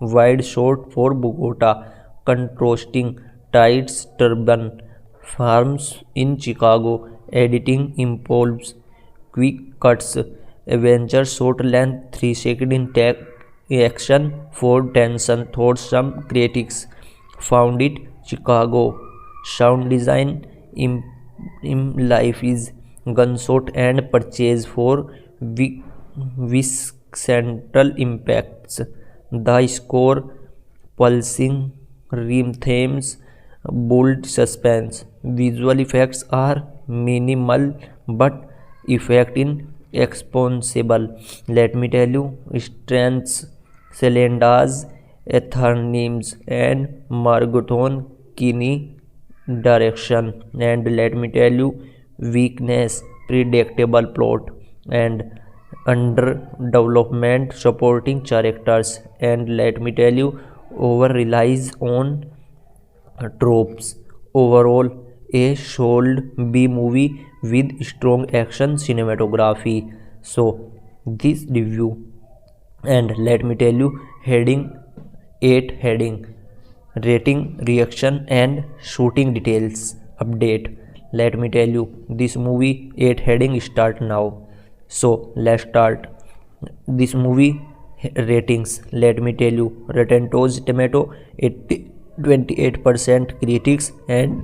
Speaker 2: wide shot for Bogota, contrasting tight urban farms in Chicago. Editing involves quick cuts, adventure short length 3 second in action for tension thought. Some critics found it Chicago sound design in life is gunshot and purchase for central impacts. The score, pulsing rhythm themes, bold suspense. Visual effects are minimal but effect in exponential. Let me tell you, strengths Celenda's Ethernims and Margoton Kini direction. And let me tell you, weakness predictable plot and underdevelopment supporting characters. And let me tell you, over relies on tropes. Overall, a solid B movie with strong action cinematography. So this review, and let me tell you, heading 8 heading rating reaction and shooting details update. Let me tell you, this movie 8 heading start now. So let's start this movie ratings. Let me tell you, Rotten Tomato 28% critics and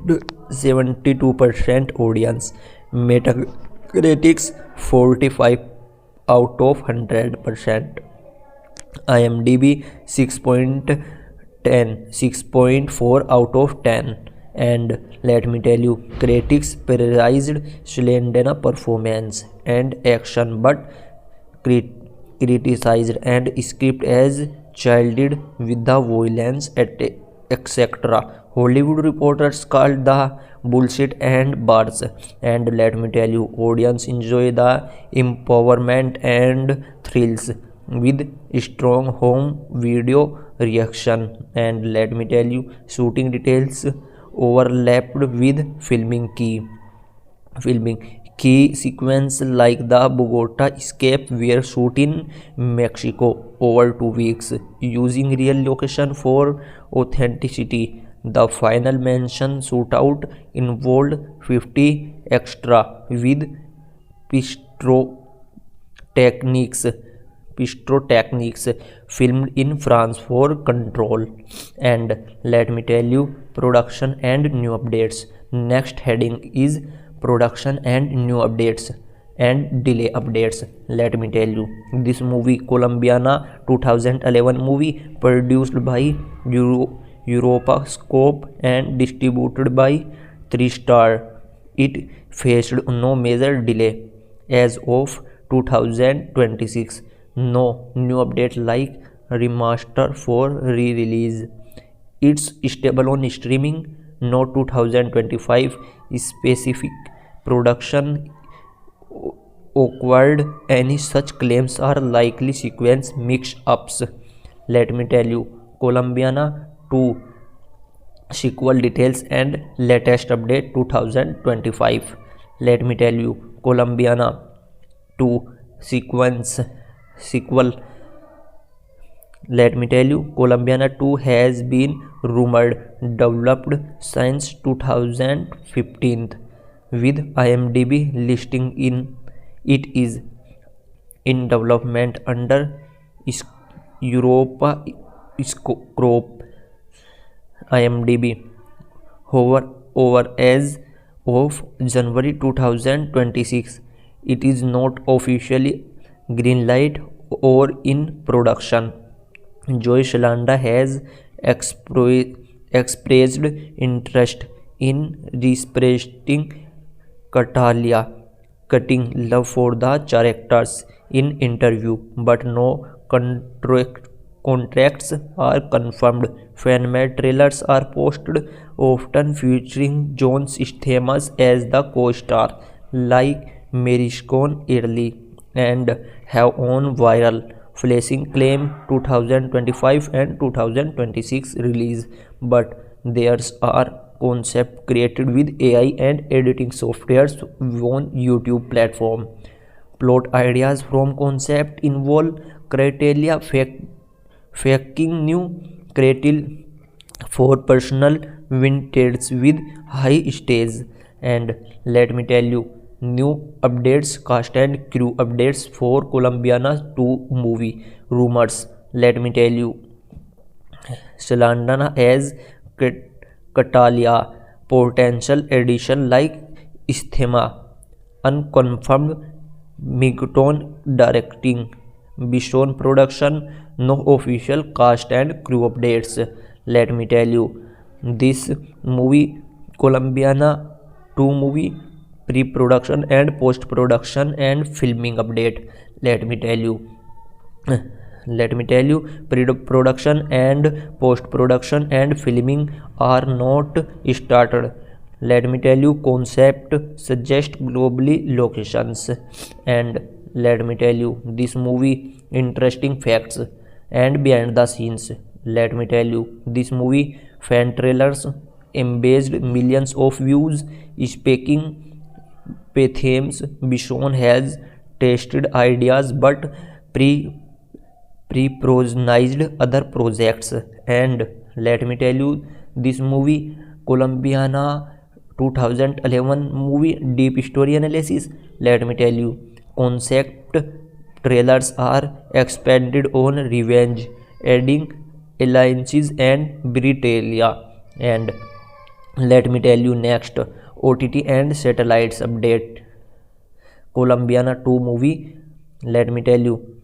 Speaker 2: 72% audience. Metacritics 45 out of 100%. IMDb 6.4 out of 10. And let me tell you, critics praised Shalana performance and action but criticized and script as childed with the violence etc. Hollywood reporters called the bullshit and bars. And let me tell you, audience enjoy the empowerment and thrills with strong home video reaction. And let me tell you, shooting details overlapped with filming key sequence like the Bogota escape were shot in Mexico over 2 weeks using real location for authenticity. The final mention shootout involved 50 extra with pistro techniques filmed in France for control. And let me tell you, production and new updates. Next heading is production and new updates and delay updates. Let me tell you, this movie Colombiana 2011 movie produced by Europascope and distributed by 3 Star. It faced no major delay as of 2026. No new update like remaster for re-release. It's stable on streaming. No 2025 specific production awkward. Any such claims are likely sequence mix-ups. Let me tell you, Colombiana 2 sequel details and latest update 2025. Let me tell you, Colombiana 2 sequel. Let me tell you, Colombiana 2 has been rumored developed since 2015 with IMDb listing it is in development under Europa Scope. IMDb over as of January 2026. It is not officially greenlight or in production. Joy Shalanda has expressed interest in reprising Catalia cutting love for the characters in interview, but no contracts are confirmed. Fan-made trailers are posted, often featuring John Stamos as the co-star, like Mariskon Early, and have gone viral, flashing claim 2025 and 2026 release. But there's are concept created with AI and editing softwares on YouTube platform. Plot ideas from concept involve criteria faking new creative for personal vintage with high stage. And let me tell you, new updates, cast and crew updates for Colombiana 2 movie rumors. Let me tell you, Salandana as Catalia, potential addition like Isthema, unconfirmed. Migton directing, Bishon production, no official cast and crew updates. Let me tell you, this movie Colombiana 2 movie pre-production and post-production and filming update. Let me tell you, pre-production and post-production and filming are not started. Let me tell you, concept suggest globally locations. And let me tell you, this movie interesting facts and behind the scenes. Let me tell you, this movie fan trailers embased millions of views, speaking themes. Bishon has tested ideas but pre-proposed other projects. And let me tell you, this movie Colombiana 2011 movie deep story analysis. Let me tell you, concept trailers are expanded on revenge, adding alliances and Britalia. And let me tell you next, OTT and satellites update Colombiana 2 movie. Let me tell you,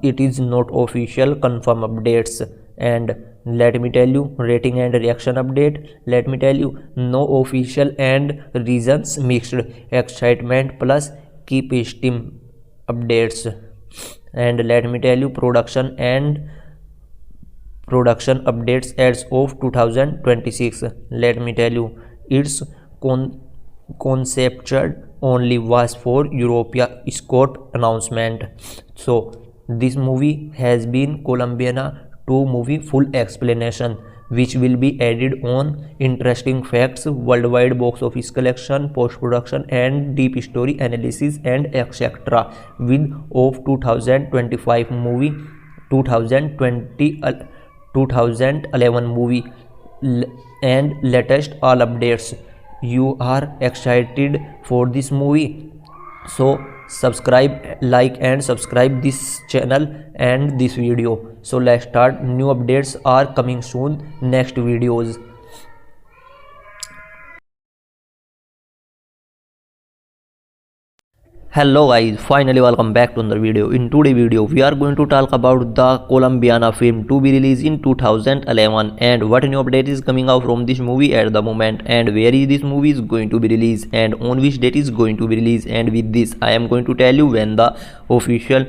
Speaker 2: it is not official confirm updates. And let me tell you, rating and reaction update. Let me tell you, no official and reasons mixed, excitement plus keep steam updates. And let me tell you, production updates as of 2026. Let me tell you, its conceptual only was for European Scott announcement. So this movie has been Colombiana 2 movie full explanation, which will be added on interesting facts, worldwide box office collection, post-production and deep story analysis and etc. with of 2025 movie, 2011 movie and latest all updates. You are excited for this movie, so subscribe, like and subscribe this channel and this video. So let's start. New updates are coming soon, next videos. Hello guys, finally welcome back to another video. In today's video we are going to talk about the Colombiana film to be released in 2011 and what new update is coming out from this movie at the moment, and where is this movie is going to be released and on which date is going to be released. And with this I am going to tell you when the official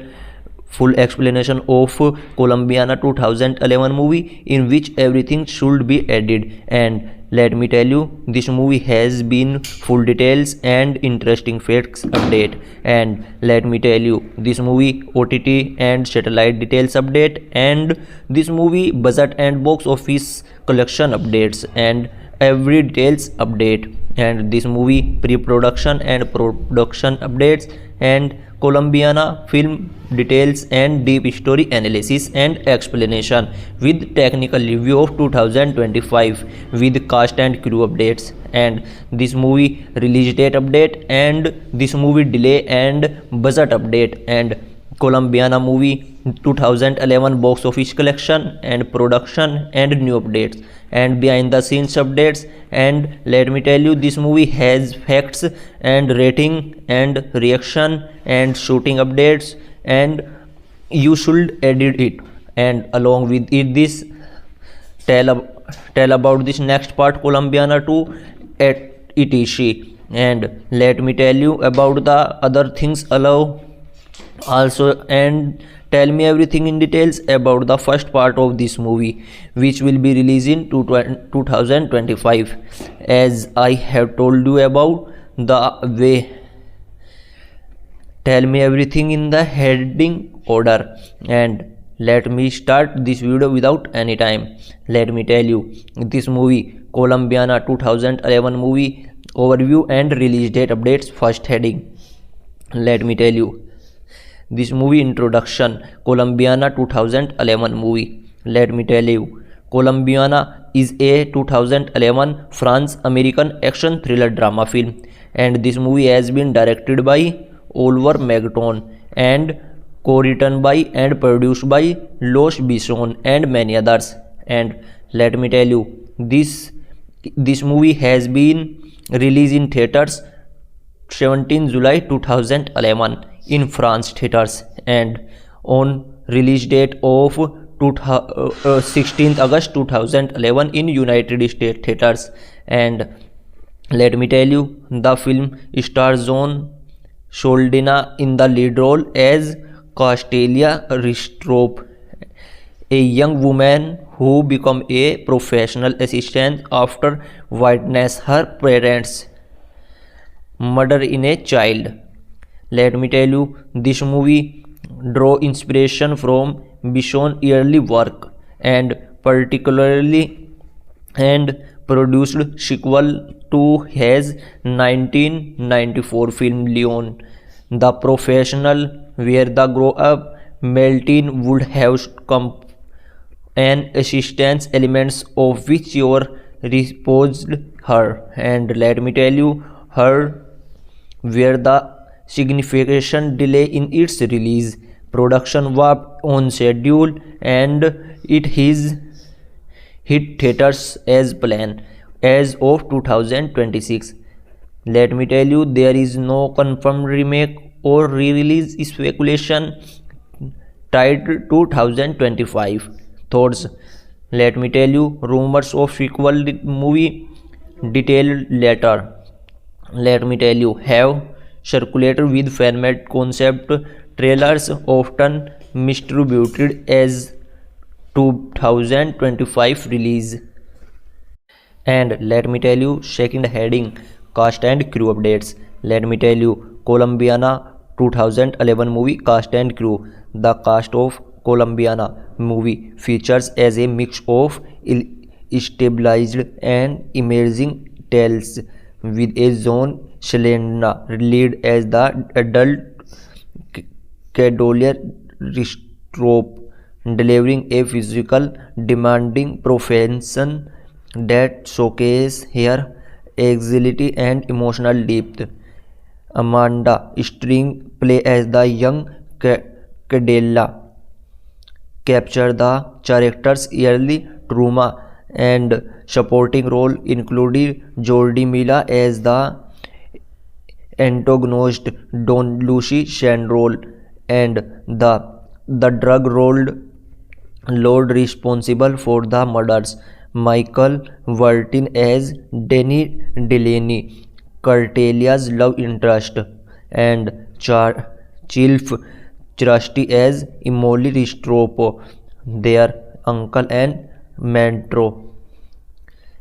Speaker 2: full explanation of Colombiana 2011 movie in which everything should be added. And let me tell you, this movie has been full details and interesting facts update. And let me tell you, this movie OTT and satellite details update, and this movie budget and box office collection updates and every details update. And this movie pre-production and production updates and Colombiana film details and deep story analysis and explanation with technical review of 2025 with cast and crew updates. And this movie release date update and this movie delay and budget update and Colombiana movie 2011 box office collection and production and new updates and behind the scenes updates. And let me tell you, this movie has facts and rating and reaction and shooting updates and you should edit it. And along with it, this tell about this next part Colombiana 2 at etc. and let me tell you about the other things also, and tell me everything in details about the first part of this movie, which will be released in 2025. As I have told you about the way, tell me everything in the heading order, and let me start this video without any time. Let me tell you this movie Colombiana 2011 movie overview and release date updates. First heading, let me tell you this movie introduction. Colombiana 2011 movie. Let me tell you, Colombiana is a 2011 France American action thriller drama film, and this movie has been directed by Oliver Magton and co-written by and produced by Los Bison and many others. And let me tell you, this movie has been released in theaters 17 July 2011 in France theaters, and on release date of 16th August 2011 in United States theaters. And let me tell you, the film stars John Soldina in the lead role as Castelia Ristrop, a young woman who become a professional assistant after witness her parents' murder in a child. Let me tell you, this movie draw inspiration from Bishon's early work, and particularly and produced sequel to his 1994 film Leon the Professional, where the grow-up Meltin would have come an assistance elements of which your reposed her. And let me tell you, her where the significant delay in its release. Production was on schedule and it hit theaters as planned as of 2026. Let me tell you, there is no confirmed remake or re-release. Speculation tied to 2025 thoughts. Let me tell you, rumors of sequel movie detailed later. Let me tell you, have circulated with fan-made concept trailers often distributed as 2025 release. And let me tell you, second heading, cast and crew updates. Let me tell you, Colombiana 2011 movie cast and crew. The cast of Colombiana movie features as a mix of stabilized and emerging tales, with a John Soldina lead as the adult Cadelia Ristrop, delivering a physical demanding performance that showcases her agility and emotional depth. Amanda String play as the young Cadelia capture the character's early trauma, and supporting role included Jordi Mila as the antagonist Don Lucy Shandrol, and the drug lord responsible for the murders, Michael Vertin as Danny Delaney, Cortelia's love interest, and Chief Trusty as Emily Ristropo, their uncle and mentor,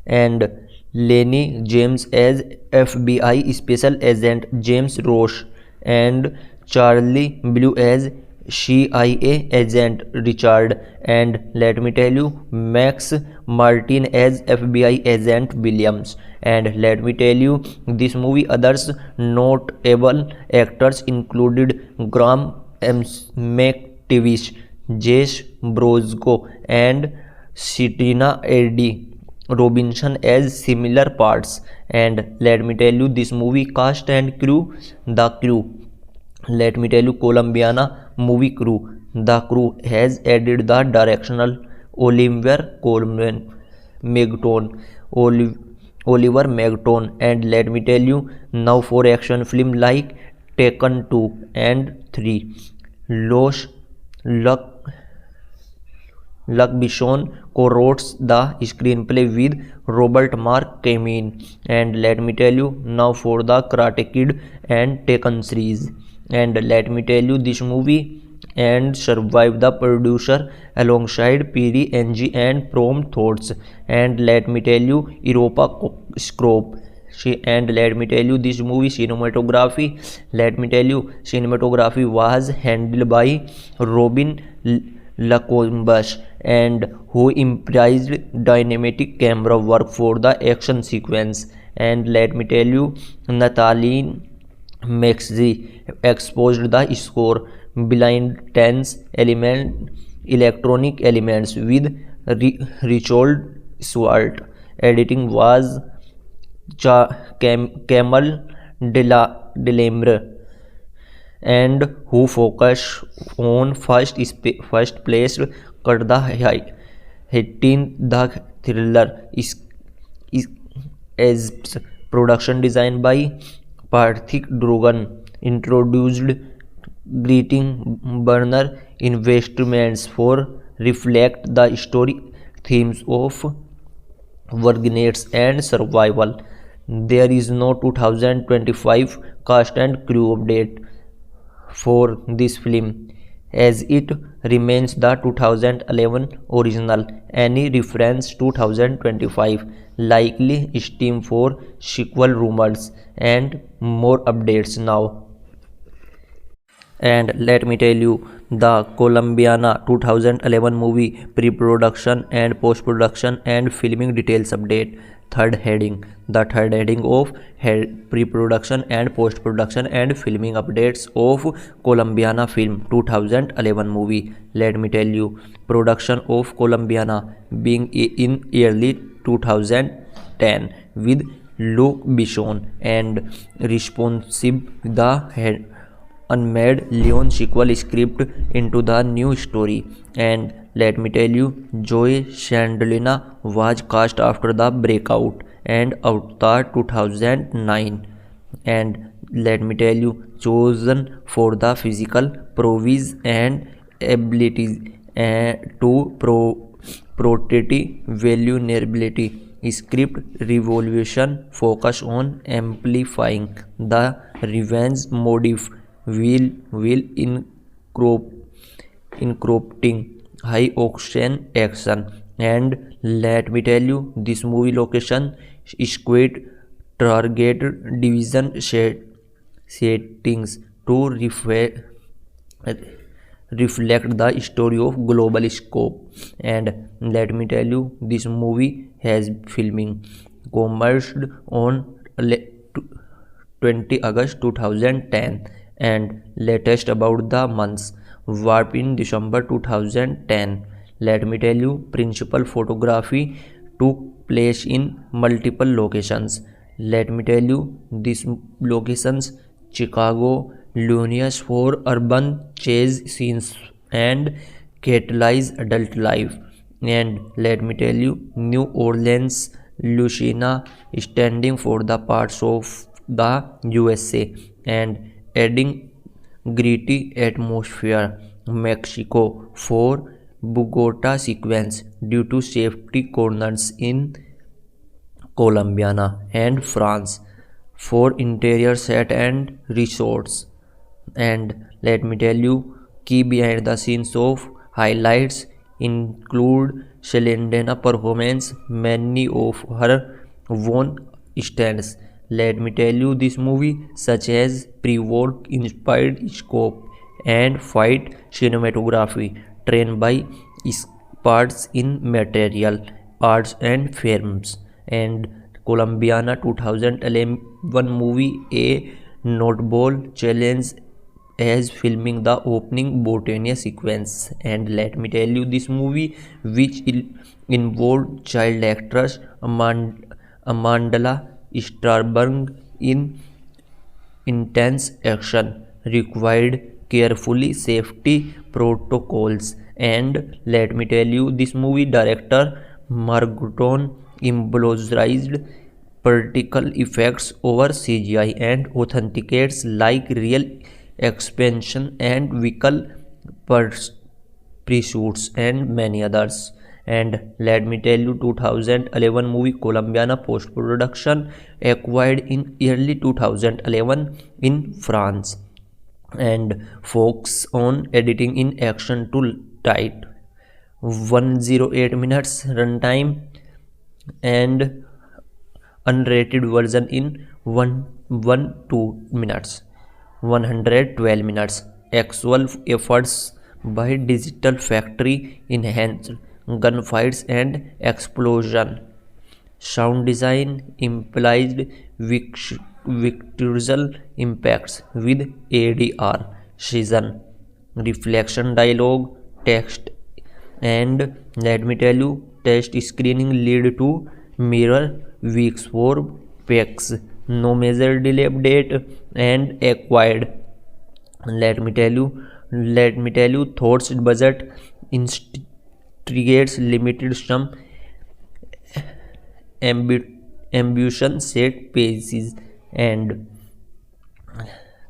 Speaker 2: and Lenny James as FBI Special Agent James Roche, and Charlie Blue as CIA Agent Richard, and let me tell you, Max Martin as FBI Agent Williams. And let me tell you, this movie others notable actors included Graham McTavish, Jess Brosco, and Sitina Eddie Robinson as similar parts. And let me tell you, this movie cast and crew. The crew, let me tell you, Colombiana movie crew. The crew has added the directional Oliver Magton, Oliver Magton, and let me tell you, now for action film like Taken 2 and 3, Los Luc Besson co-wrote the screenplay with Robert Mark Kamen. And let me tell you now for the Karate Kid and Taken series. And let me tell you this movie and survived the producer alongside Piri NG and Prom Thoughts. And let me tell you Europa Scope. And let me tell you this movie cinematography. Let me tell you cinematography was handled by Robin Lacombus, and who improvised dynamic camera work for the action sequence. And let me tell you Natalie Maxey exposed the score blind tense element electronic elements with Richard Swart. Editing was Camel Delambre, and who focused on first place cut the hitting the thriller is production design by Parthik Drogan introduced greeting burner investments for reflect the story themes of vigilance and survival. There is no 2025 cast and crew update for this film, as it remains the 2011 original. Any reference to 2025 likely stem for sequel rumors and more updates now. And let me tell you the Colombiana 2011 movie pre-production and post-production and filming details update. Third heading. The third heading of pre-production and post-production and filming updates of Colombiana film 2011 movie. Let me tell you production of Colombiana being in early 2010 with Luc Besson and responsive the unmade Leon sequel script into the new story. And let me tell you Joy Chandlina was cast after the breakout and Avatar 2009. And let me tell you chosen for the physical prowess and abilities to protect vulnerability. Script revolution focus on amplifying the revenge motif will incorporating high octane action. And let me tell you this movie location squid target division settings to reflect the story of global scope. And let me tell you this movie has filming commenced on 20 August 2010 and latest about the months warp in December 2010. Let me tell you principal photography took place in multiple locations. Let me tell you these locations Chicago, Illinois for urban chase scenes and catalyze adult life. And let me tell you New Orleans, Louisiana standing for the parts of the USA and adding gritty atmosphere. Mexico for Bogota sequence due to safety corners in Colombiana. And France for interior set and resorts. And let me tell you key behind the scenes of highlights include Selena performance many of her own stunts. Let me tell you this movie such as pre-war inspired scope and fight cinematography trained by experts in material arts and films. And Colombiana 2011 movie a notable challenge as filming the opening botania sequence. And let me tell you this movie which involved child actress Amandla Starberg in intense action required carefully safety protocols. And let me tell you this movie director Margoton emphasized practical effects over CGI and authenticates like real expansion and vehicle Pursuits, and many others. And let me tell you, 2011 movie Colombiana post-production acquired in early 2011 in France and focus on editing in action to tight 108 minutes runtime and unrated version in 112 minutes 112 minutes. Actual efforts by Digital Factory enhanced gunfights and explosion. Sound design implied visual impacts with ADR, season, reflection dialogue, text, and let me tell you, test screening lead to mirror weeks for packs, no major delay update and acquired. Let me tell you, thoughts budget instigates limited some ambition set paces and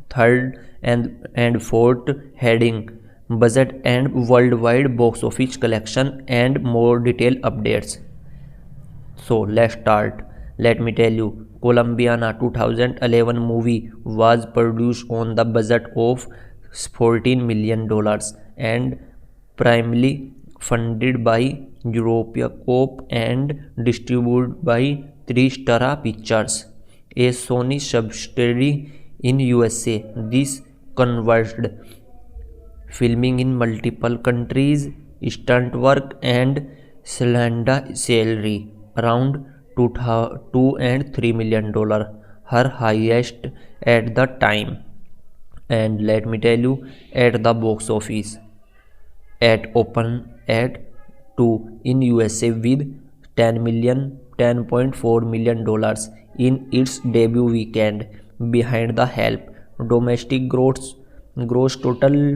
Speaker 2: third and fourth heading budget and worldwide box office collection and more detailed updates. So let's start. Let me tell you, Colombiana 2011 movie was produced on the budget of $14 million and primarily funded by Europacorp and distributed by Three Star Pictures, a Sony subsidiary in USA. This converged filming in multiple countries, stunt work and slender salary around $2 and $3 million, her highest at the time. And let me tell you, at the box office, at open at 2 in USA with $10.4 million in its debut weekend. Behind the help, domestic gross total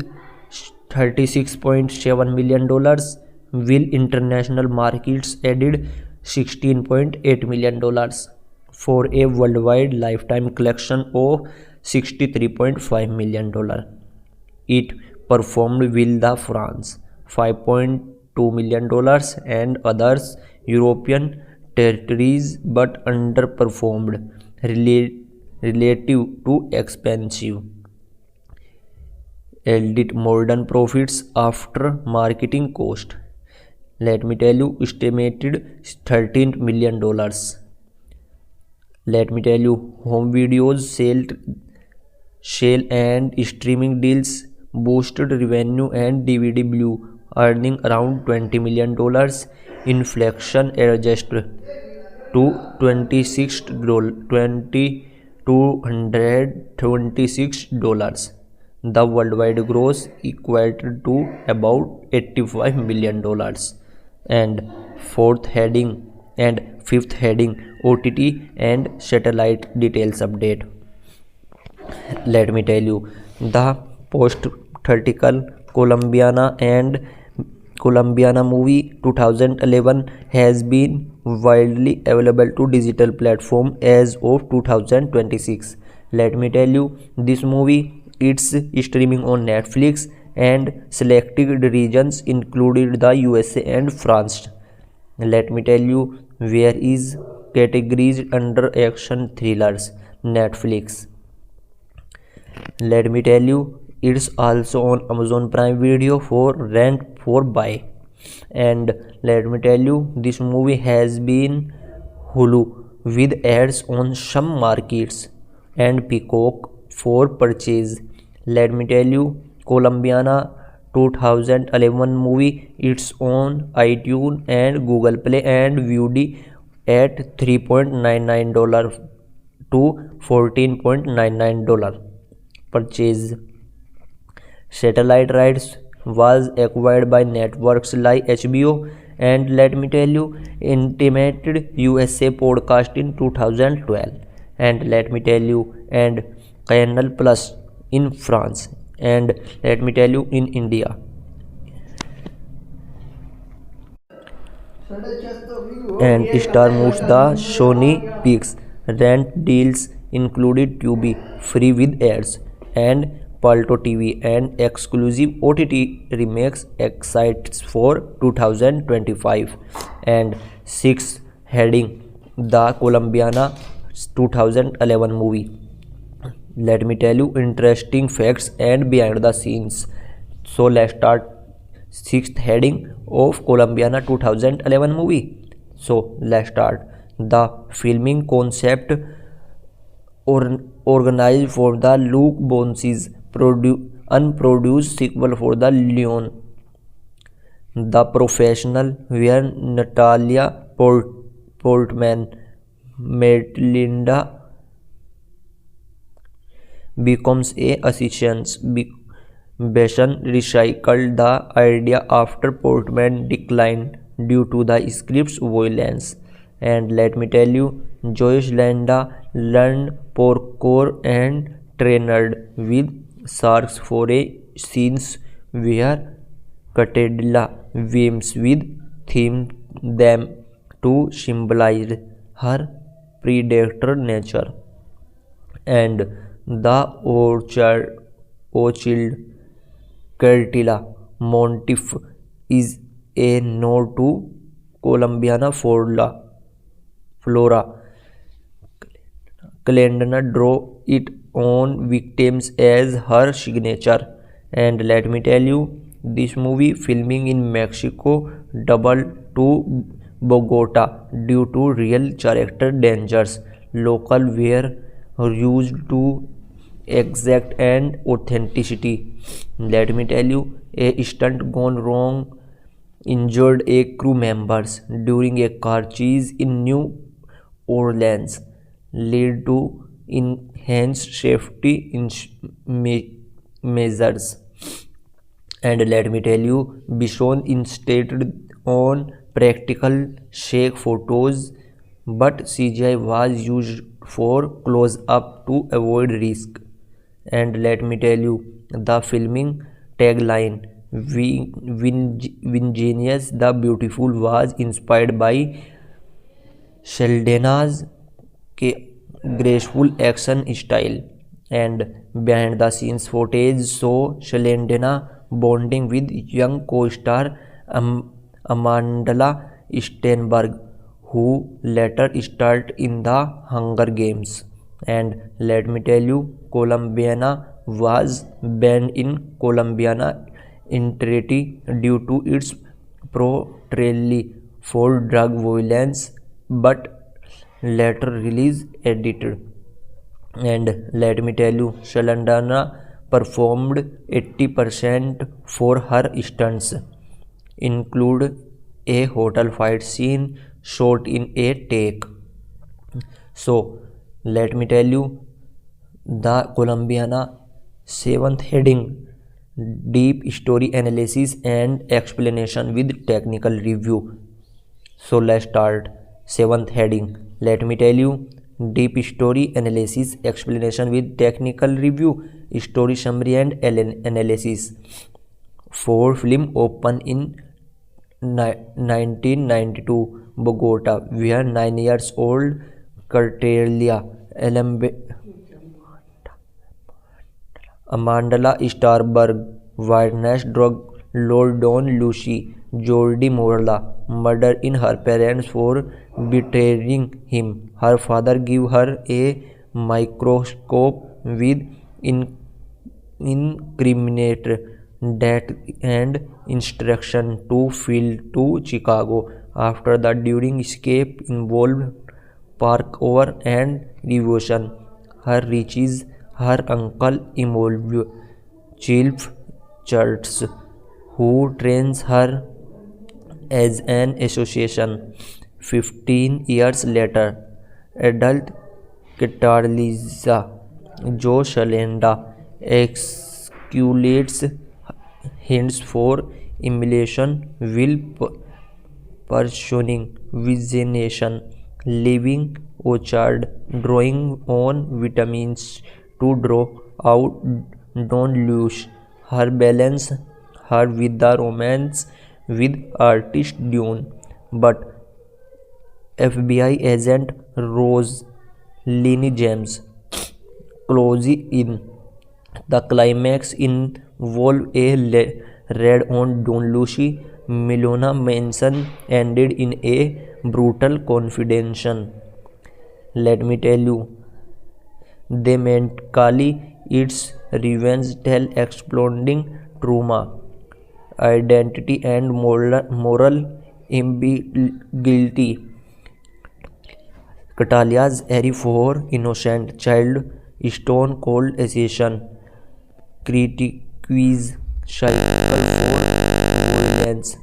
Speaker 2: $36.7 million, while international markets added $16.8 million for a worldwide lifetime collection of $63.5 million. It performed with the France $5.2 million and others European territories but underperformed relative to expensive yielded modern profits after marketing cost. Let me tell you, estimated $13 million. Let me tell you, home videos sale and streaming deals boosted revenue and DVD blew, earning around $20 million. Inflation adjusted to $226. The worldwide gross equated to about $85 million. And fifth heading OTT and satellite details update. Let me tell you, the post-theatrical Colombiana movie 2011 has been widely available to digital platform as of 2026. Let me tell you, this movie it's streaming on Netflix and selected regions included the USA and France. Let me tell you, where is categorized under action thrillers, Netflix. Let me tell you, it's also on Amazon Prime Video for rent for buy. And let me tell you, this movie has been Hulu with ads on some markets and Peacock for purchase. Let me tell you, Colombiana 2011 movie, it's on iTunes and Google Play and VOD at $3.99 to $14.99 purchase. Satellite rights was acquired by networks like HBO and let me tell you, Intimated USA podcast in 2012 and let me tell you, and Canal Plus in France and let me tell you, in India. And Star moves the Sony Pix rent deals included Tubi free with ads and Palto TV, and exclusive OTT remakes excites for 2025. And 6th heading, the Colombiana 2011 movie. Let me tell you interesting facts and behind the scenes. So let's start 6th heading of Colombiana 2011 movie. So let's start. The filming concept organized for the Luke Bonsi's unproduced sequel for the Leon. The professional, where Natalia Portman, Melinda becomes a assistant. Besson recycled the idea after Portman declined due to the script's violence. And let me tell you, Joyce Landa learned parkour and trained with sharks for a scenes where Catadilla swims with them to symbolize her predator nature. And the orchid Cartilla montif is a nod to Colombiana flora. Calendana drew its own victims as her signature. And let me tell you, this movie filming in Mexico doubled to Bogota due to real character dangers. Local were used to exact and authenticity. Let me tell you, a stunt gone wrong injured a crew members during a car chase in New Orleans, lead to enhanced safety measures. And let me tell you, Besson insisted on practical shake photos, but CGI was used for close-up to avoid risk. And let me tell you, the filming tagline Ingenious the Beautiful was inspired by Sheldana's graceful action style. And behind the scenes footage saw Sheldana bonding with young co-star Amandla Stenberg, who later starred in the Hunger Games. And let me tell you, Colombiana was banned in Colombiana entirety due to its portrayal for drug violence, but later release edited. And let me tell you, Shalandana performed 80% for her stunts, include a hotel fight scene shot in a take. So let me tell you, the Colombiana 7th heading, deep story analysis and explanation with technical review. So let's start 7th heading. Let me tell you, deep story analysis, explanation with technical review, story summary and analysis. For film opened in 1992, Bogota, where 9 years old Cartelia Amandla Starberg witnessed drug lord Don Lucy Jordi Morla murder in her parents for betraying him. Her father gave her a microscope with incriminate death and instruction to flee to Chicago. After that, during escape involved parkour and devotion. Her reaches her uncle involved Chief Church, who trains her as an association. 15 years later, adult Catalisa Joe Shalenda exculates hints for emulation, will pursuing visionation, leaving orchard, drawing on vitamins to draw out don't lose her balance, her with the romance with artist Dune. But FBI agent Rose Lenny James closes in, The climax involved a raid on Don Lucy Milona Mansion, ended in a brutal confrontation. Let me tell you, they mentally its revenge tale exploding trauma, identity and moral ambiguity. Catalia's airy for innocent child, stone cold assassin, critiques cycle for violence,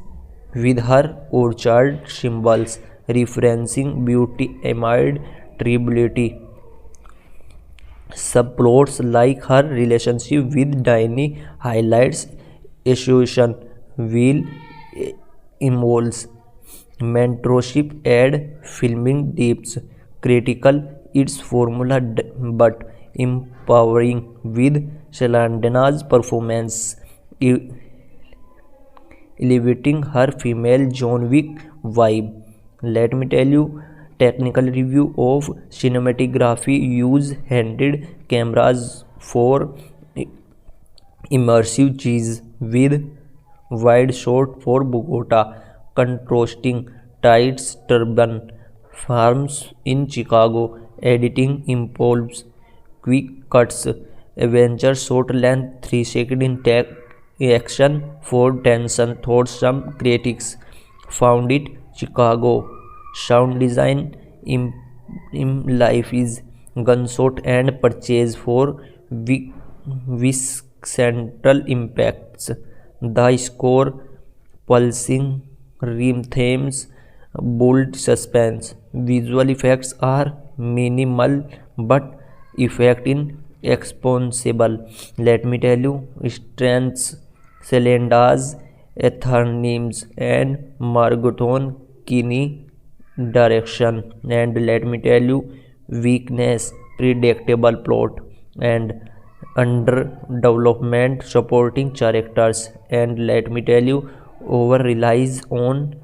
Speaker 2: with her orchard symbols referencing beauty amid tribulity. Subplots like her relationship with Danny highlights association will involves mentorship and filming depths critical its formula but empowering with Shalana's performance elevating her female John Wick vibe. Let me tell you, technical review of cinematography use handheld cameras for immersive cheese with wide shot for Bogota, contrasting tight urban farms in Chicago. Editing involves quick cuts, adventure short length 3 second in action for tension. Thought some critics found it Chicago sound design in life is gunshot and purchase for central impacts. The score, pulsing rhythm themes, bold suspense. Visual effects are minimal but effect in exponential. Let me tell you, strengths Celenda's Ethernims and Margoton Kini direction. And let me tell you, weakness predictable plot and underdevelopment supporting characters. And let me tell you, over relies on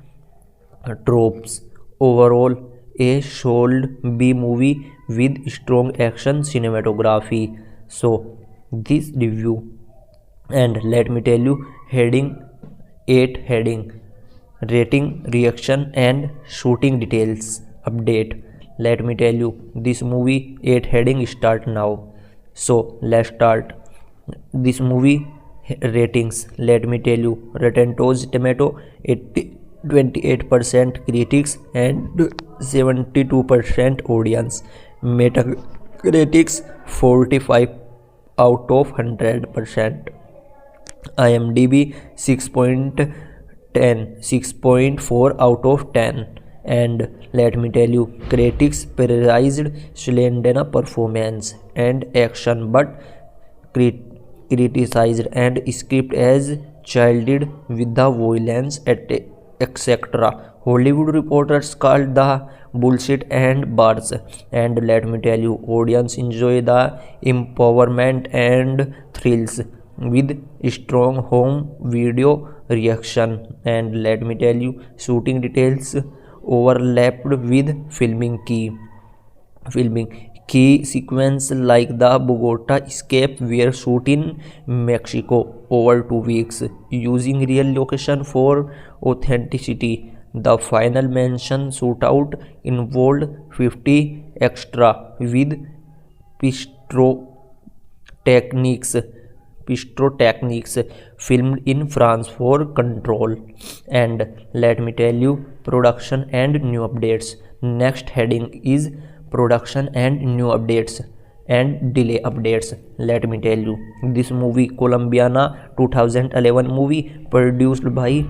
Speaker 2: tropes. Overall, a solid B movie with strong action cinematography. So this review, and let me tell you, heading 8 heading rating, reaction and shooting details update. Let me tell you, this movie 8 heading start now. So let's start this movie ratings. Let me tell you, Rotten Tomato 28% critics and 72% audience. Metacritics 45 out of 100%. IMDb 6.4 out of 10. And let me tell you, critics praised Selena performance and action but criticized and script as childed with the violence etc. Hollywood reporters called the bullshit and bars. And let me tell you, audience enjoy the empowerment and thrills with strong home video reaction. And let me tell you, shooting details overlapped with filming key sequence like the Bogota escape were shot in Mexico over 2 weeks using real location for authenticity. The final mention shootout involved 50 extra with pistro techniques filmed in France for control. And let me tell you, production and new updates. Next heading is production and new updates and delay updates. Let me tell you, this movie Colombiana 2011 movie produced by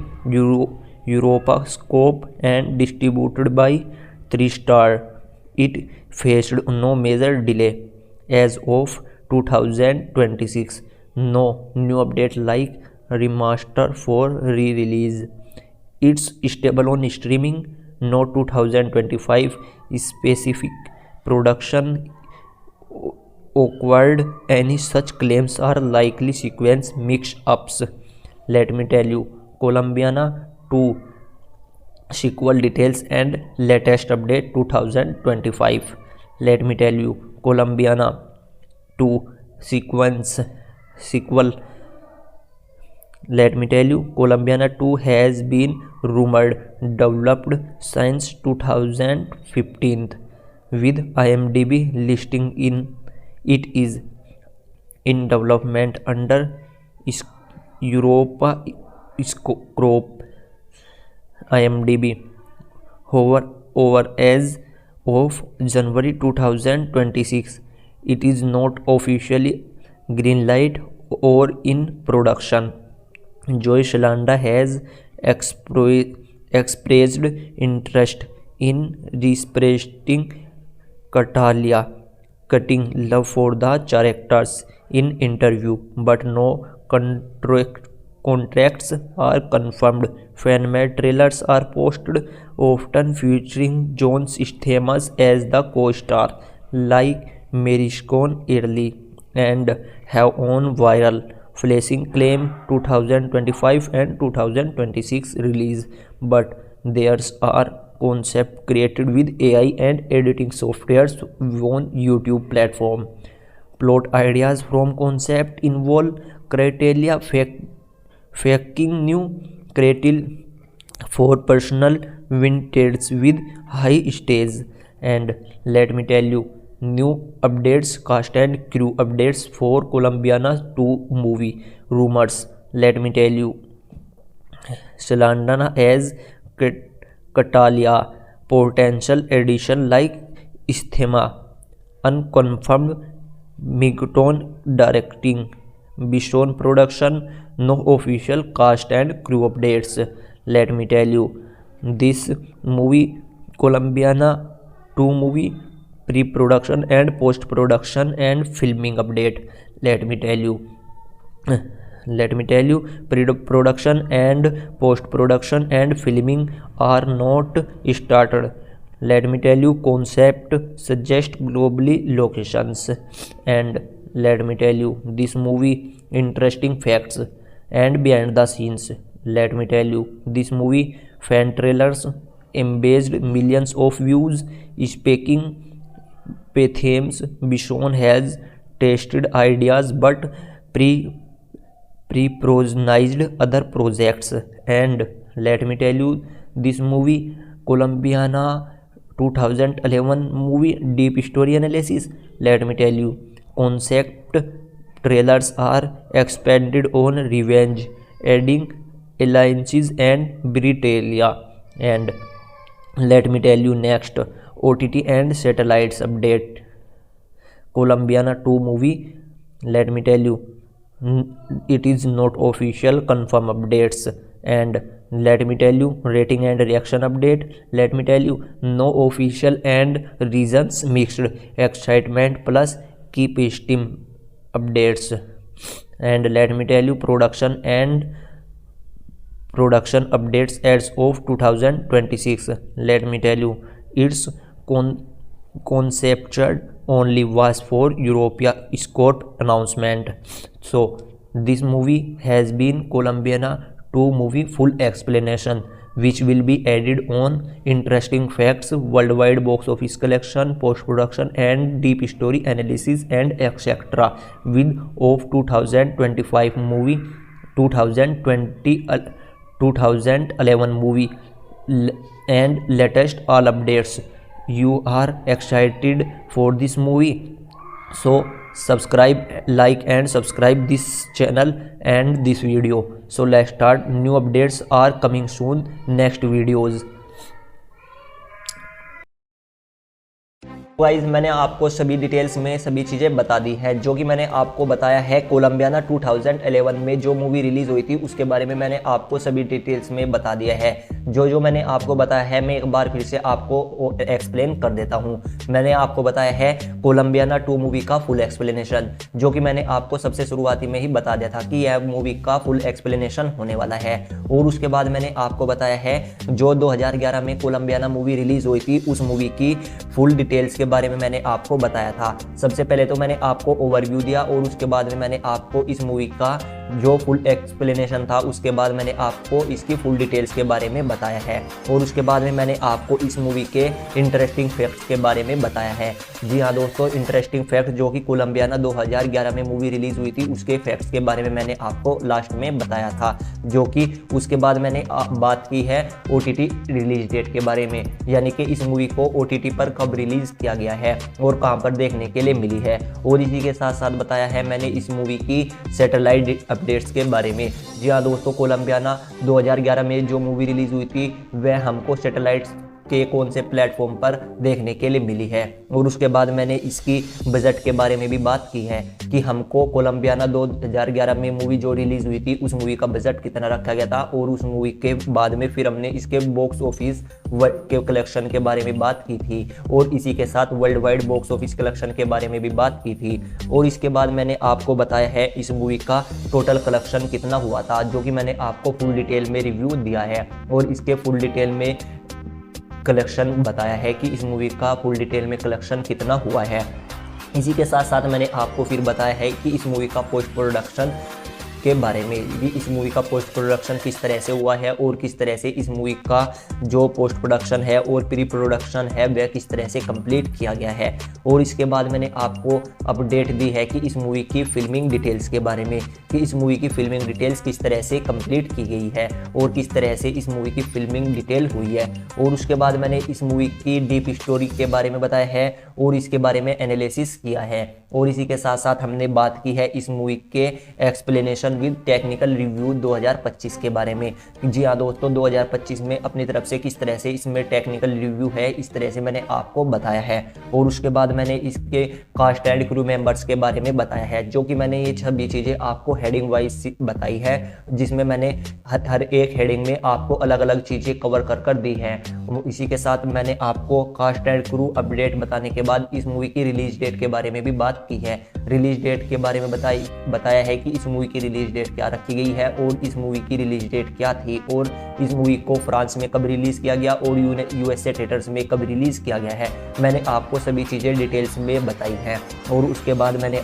Speaker 2: Europascope and distributed by 3 Star. It faced no major delay as of 2026. No new update like remaster for re-release. It's stable on streaming. No 2025 specific production awkward. Any such claims are likely sequence mix-ups. Let me tell you, Colombiana 2 sequel details and latest update 2025. Let me tell you, Colombiana 2 sequence sequel. Let me tell you, Columbiana 2 has been rumored, developed since 2015, with IMDb listing it is in development under Europa Scope. IMDb. However, as of January 2026, it is not officially greenlight or in production. Joy Shalanda has expressed interest in reprising Catalia, cutting love for the characters in interview, but no contracts are confirmed. Fan-made trailers are posted, often featuring John Stamos as the co-star, like Mariskon Early, and have gone viral, flashing claim 2025 and 2026 release, but theirs are concept created with AI and editing softwares on YouTube platform. Plot ideas from concept involve criteria faking new creative for personal vintage with high stakes. And let me tell you, new updates, cast and crew updates for Columbiana 2 movie rumors. Let me tell you, Salandana as Catalia, potential addition like Isthema, unconfirmed. Migton directing, Bishon production, no official cast and crew updates. Let me tell you, this movie Columbiana 2 movie pre-production and post-production and filming update. Let me tell you, pre-production and post-production and filming are not started. Let me tell you, concept suggest globally locations. And let me tell you, this movie interesting facts and behind the scenes. Let me tell you, this movie fan trailers amassed millions of views, speaking themes. Bishon has tested ideas but pre-proposed other projects. And let me tell you, this movie Columbiana 2011 movie deep story analysis. Let me tell you, concept trailers are expanded on revenge, adding alliances and Britalia. And let me tell you next, OTT and satellites update Columbiana 2 movie. Let me tell you, it is not official confirm updates. And let me tell you, rating and reaction update. Let me tell you, no official and reasons mixed, excitement plus keep steam updates. And let me tell you, production updates as of 2026. Let me tell you, its conceptual only was for Europea Scope announcement. So this movie has been Columbiana 2 movie full explanation, which will be added on interesting facts, worldwide box office collection, post-production and deep story analysis and etc. with of 2025 movie, 2011 movie and latest all updates. You are excited for this movie, so subscribe, like and subscribe this channel and this video. So let's start. New updates are coming soon, next videos. Guys मैंने आपको सभी details में सभी चीज़ें बता दी है, जो कि मैंने आपको बताया है कोलंबियाना 2011 में जो मूवी रिलीज़ हुई थी उसके बारे में मैंने आपको सभी डिटेल्स में बता दिया है। जो मैंने आपको बताया है मैं एक बार फिर से आपको एक्सप्लेन कर देता हूँ। मैंने आपको बताया है कोलंबियाना 2 मूवी का फुल एक्सप्लेनेशन, जो कि मैंने आपको सबसे शुरुआती में ही बता दिया था कि यह मूवी का फुल एक्सप्लेनेशन होने वाला है। और उसके बाद मैंने आपको बताया है जो 2011 में कोलंबियाना मूवी रिलीज़ हुई थी उस मूवी की फुल डिटेल्स के बारे में मैंने आपको बताया था। सबसे पहले तो मैंने आपको ओवरव्यू दिया और उसके बाद में मैंने आपको इस मूवी का जो फुल एक्सप्लेनेशन था उसके बाद मैंने आपको इसकी फुल डिटेल्स के बारे में बताया है और उसके बाद में मैंने आपको इस मूवी के इंटरेस्टिंग फैक्ट्स के बारे में बताया है। जी हाँ दोस्तों, इंटरेस्टिंग फैक्ट जो कि कोलंबियाना 2011 में मूवी रिलीज हुई थी उसके फैक्ट्स के बारे में मैंने आपको लास्ट में बताया था, जो कि उसके बाद मैंने बात की है OTT रिलीज डेट के बारे में, यानी कि इस मूवी को OTT पर कब रिलीज किया गया है और कहां पर देखने के लिए मिली है। और इसी के साथ साथ बताया है मैंने इस मूवी की सैटेलाइट अपडेट्स के बारे में। जी हाँ दोस्तों, कोलंबियाना 2011 में जो मूवी रिलीज हुई थी वह हमको सैटेलाइट्स के कौन से प्लेटफॉर्म पर देखने के लिए मिली है। और उसके बाद मैंने इसकी बजट के बारे में भी बात की है कि हमको कोलंबियाना 2011 में मूवी जो रिलीज हुई थी उस मूवी का बजट कितना रखा गया था, और उस मूवी के बाद में फिर हमने इसके बॉक्स ऑफिस के कलेक्शन के बारे में बात की थी और इसी के साथ world wide box office collection के बारे में भी बात की थी। और इसके बाद मैंने आपको बताया है इस मूवी का टोटल कलेक्शन कितना हुआ था, जो कि मैंने आपको फुल डिटेल में रिव्यू दिया है और इसके फुल डिटेल में कलेक्शन बताया है कि इस मूवी का फुल डिटेल में कलेक्शन कितना हुआ है। इसी के साथ साथ मैंने आपको फिर बताया है कि इस मूवी का पोस्ट प्रोडक्शन के बारे में भी, इस मूवी का पोस्ट प्रोडक्शन किस तरह से हुआ है और किस तरह से इस मूवी का जो पोस्ट प्रोडक्शन है और प्री प्रोडक्शन है वह किस तरह से कंप्लीट किया गया है। और इसके बाद मैंने आपको अपडेट दी है कि इस मूवी की फिल्मिंग डिटेल्स के बारे में, कि इस मूवी की फिल्मिंग डिटेल्स किस तरह से कंप्लीट की गई है और किस तरह से इस मूवी की फिल्मिंग डिटेल हुई है। और उसके बाद मैंने इस मूवी की डीप स्टोरी के बारे में बताया है और इसके बारे में एनालिसिस किया है। और इसी के साथ साथ हमने बात की है इस मूवी के एक्सप्लेनेशन विद टेक्निकल रिव्यू 2025 के बारे में। जी हाँ दोस्तों, 2025 में अपनी तरफ से किस तरह से इसमें टेक्निकल रिव्यू है इस तरह से मैंने आपको बताया है। और उसके बाद मैंने इसके कास्ट एंड क्रू मेंबर्स के बारे में बताया है, जो कि मैंने ये सभी चीज़ें आपको हेडिंग वाइज बताई है, जिसमें मैंने हर एक हेडिंग में आपको अलग अलग चीज़ें कवर कर दी हैं। इसी के साथ मैंने आपको कास्ट एंड क्रू अपडेट बताने के बाद इस मूवी की रिलीज डेट के बारे में भी बात की है। रिलीज डेट के बारे में बताया है कि इस मूवी की रिलीज डेट क्या रखी गई है और इस मूवी की रिलीज डेट क्या थी और इस मूवी को फ्रांस में कब रिलीज किया गया और USA थिएटर्स में कब रिलीज किया गया है। मैंने आपको सभी चीज़ें डिटेल्स में बताई हैं। और उसके बाद मैंने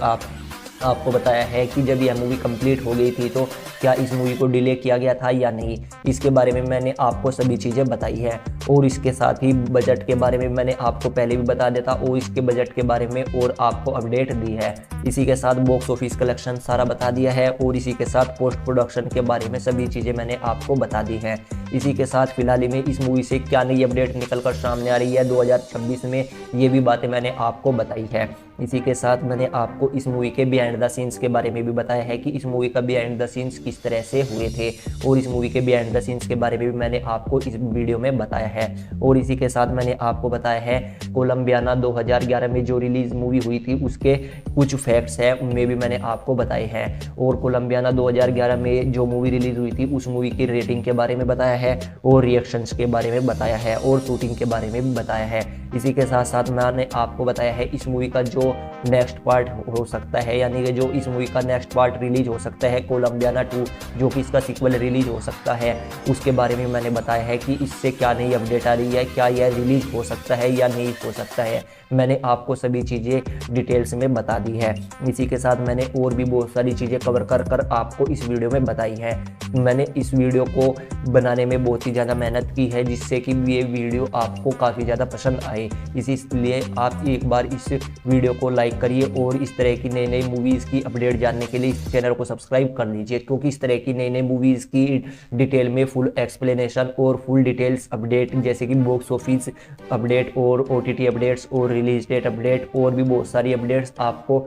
Speaker 2: आपको बताया है कि जब यह मूवी कंप्लीट हो गई थी तो क्या इस मूवी को डिले किया गया था या नहीं, इसके बारे में मैंने आपको सभी चीज़ें बताई है। और इसके साथ ही बजट के बारे में मैंने आपको पहले भी बता दिया था और इसके बजट के बारे में और आपको अपडेट दी है। इसी के साथ बॉक्स ऑफिस कलेक्शन सारा बता दिया है और इसी के साथ पोस्ट प्रोडक्शन के बारे में सभी चीज़ें मैंने आपको बता दी हैं। इसी के साथ फिलहाल में इस मूवी से क्या नई अपडेट निकल कर सामने आ रही है 2026 में, ये भी बातें मैंने आपको बताई है। इसी के साथ मैंने आपको इस मूवी के बिहाइंड द सीन्स के बारे में भी बताया है कि इस मूवी का बिहाइंड द सीन्स किस तरह से हुए थे और इस मूवी के बिहाइंड द सीन्स के बारे में भी मैंने आपको इस वीडियो में बताया है। और इसी के साथ मैंने आपको बताया है कोलंबियाना 2011 में जो रिलीज मूवी हुई थी उसके कुछ फैक्ट्स हैं, उनमें भी मैंने आपको बताए हैं। और कोलंबियाना 2011 में जो मूवी रिलीज हुई थी उस मूवी की रेटिंग के बारे में बताया है और रिएक्शंस के बारे में बताया है और शूटिंग के बारे में भी बताया है। इसी के साथ साथ मैंने आपको बताया है इस मूवी का जो नेक्स्ट पार्ट हो सकता है, यानी कि जो इस मूवी का नेक्स्ट पार्ट रिलीज हो सकता है कोलंबियाना 2, जो कि इसका सीक्वल रिलीज हो सकता है, उसके बारे में मैंने बताया है कि इससे क्या नई अपडेट आ रही है, क्या यह रिलीज हो सकता है या नहीं हो सकता है। मैंने आपको सभी चीज़ें डिटेल्स में बता दी है। इसी के साथ मैंने और भी बहुत सारी चीज़ें कवर कर आपको इस वीडियो में बताई है। मैंने इस वीडियो को बनाने में बहुत ही ज़्यादा मेहनत की है जिससे कि ये वीडियो आपको काफ़ी ज़्यादा पसंद आए। इसलिए आप एक बार इस वीडियो को लाइक करिए और इस तरह की नई नई मूवीज़ की अपडेट जानने के लिए इस चैनल को सब्सक्राइब कर लीजिए, क्योंकि इस तरह की नई नई मूवीज़ की डिटेल में फुल एक्सप्लेनेशन और फुल डिटेल्स अपडेट जैसे कि बॉक्स ऑफिस अपडेट और OTT अपडेट्स और रिलीज डेट अपडेट और भी बहुत सारी अपडेट्स आपको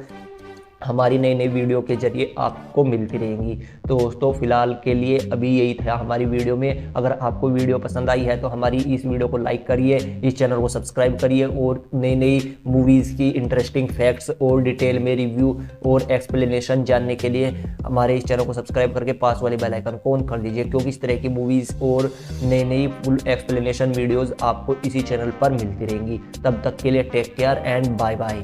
Speaker 2: हमारी नई नई वीडियो के जरिए आपको मिलती रहेंगी। तो दोस्तों फिलहाल के लिए अभी यही था हमारी वीडियो में। अगर आपको वीडियो पसंद आई है तो हमारी इस वीडियो को लाइक करिए, इस चैनल को सब्सक्राइब करिए और नई नई मूवीज़ की इंटरेस्टिंग फैक्ट्स और डिटेल में रिव्यू और एक्सप्लेनेशन जानने के लिए हमारे इस चैनल को सब्सक्राइब करके पास वाले बेल आइकन को ऑन कर दीजिए, क्योंकि इस तरह की मूवीज़ और नई नई फुल एक्सप्लेनेशन वीडियोज़ आपको इसी चैनल पर मिलती रहेंगी। तब तक के लिए take care and bye bye.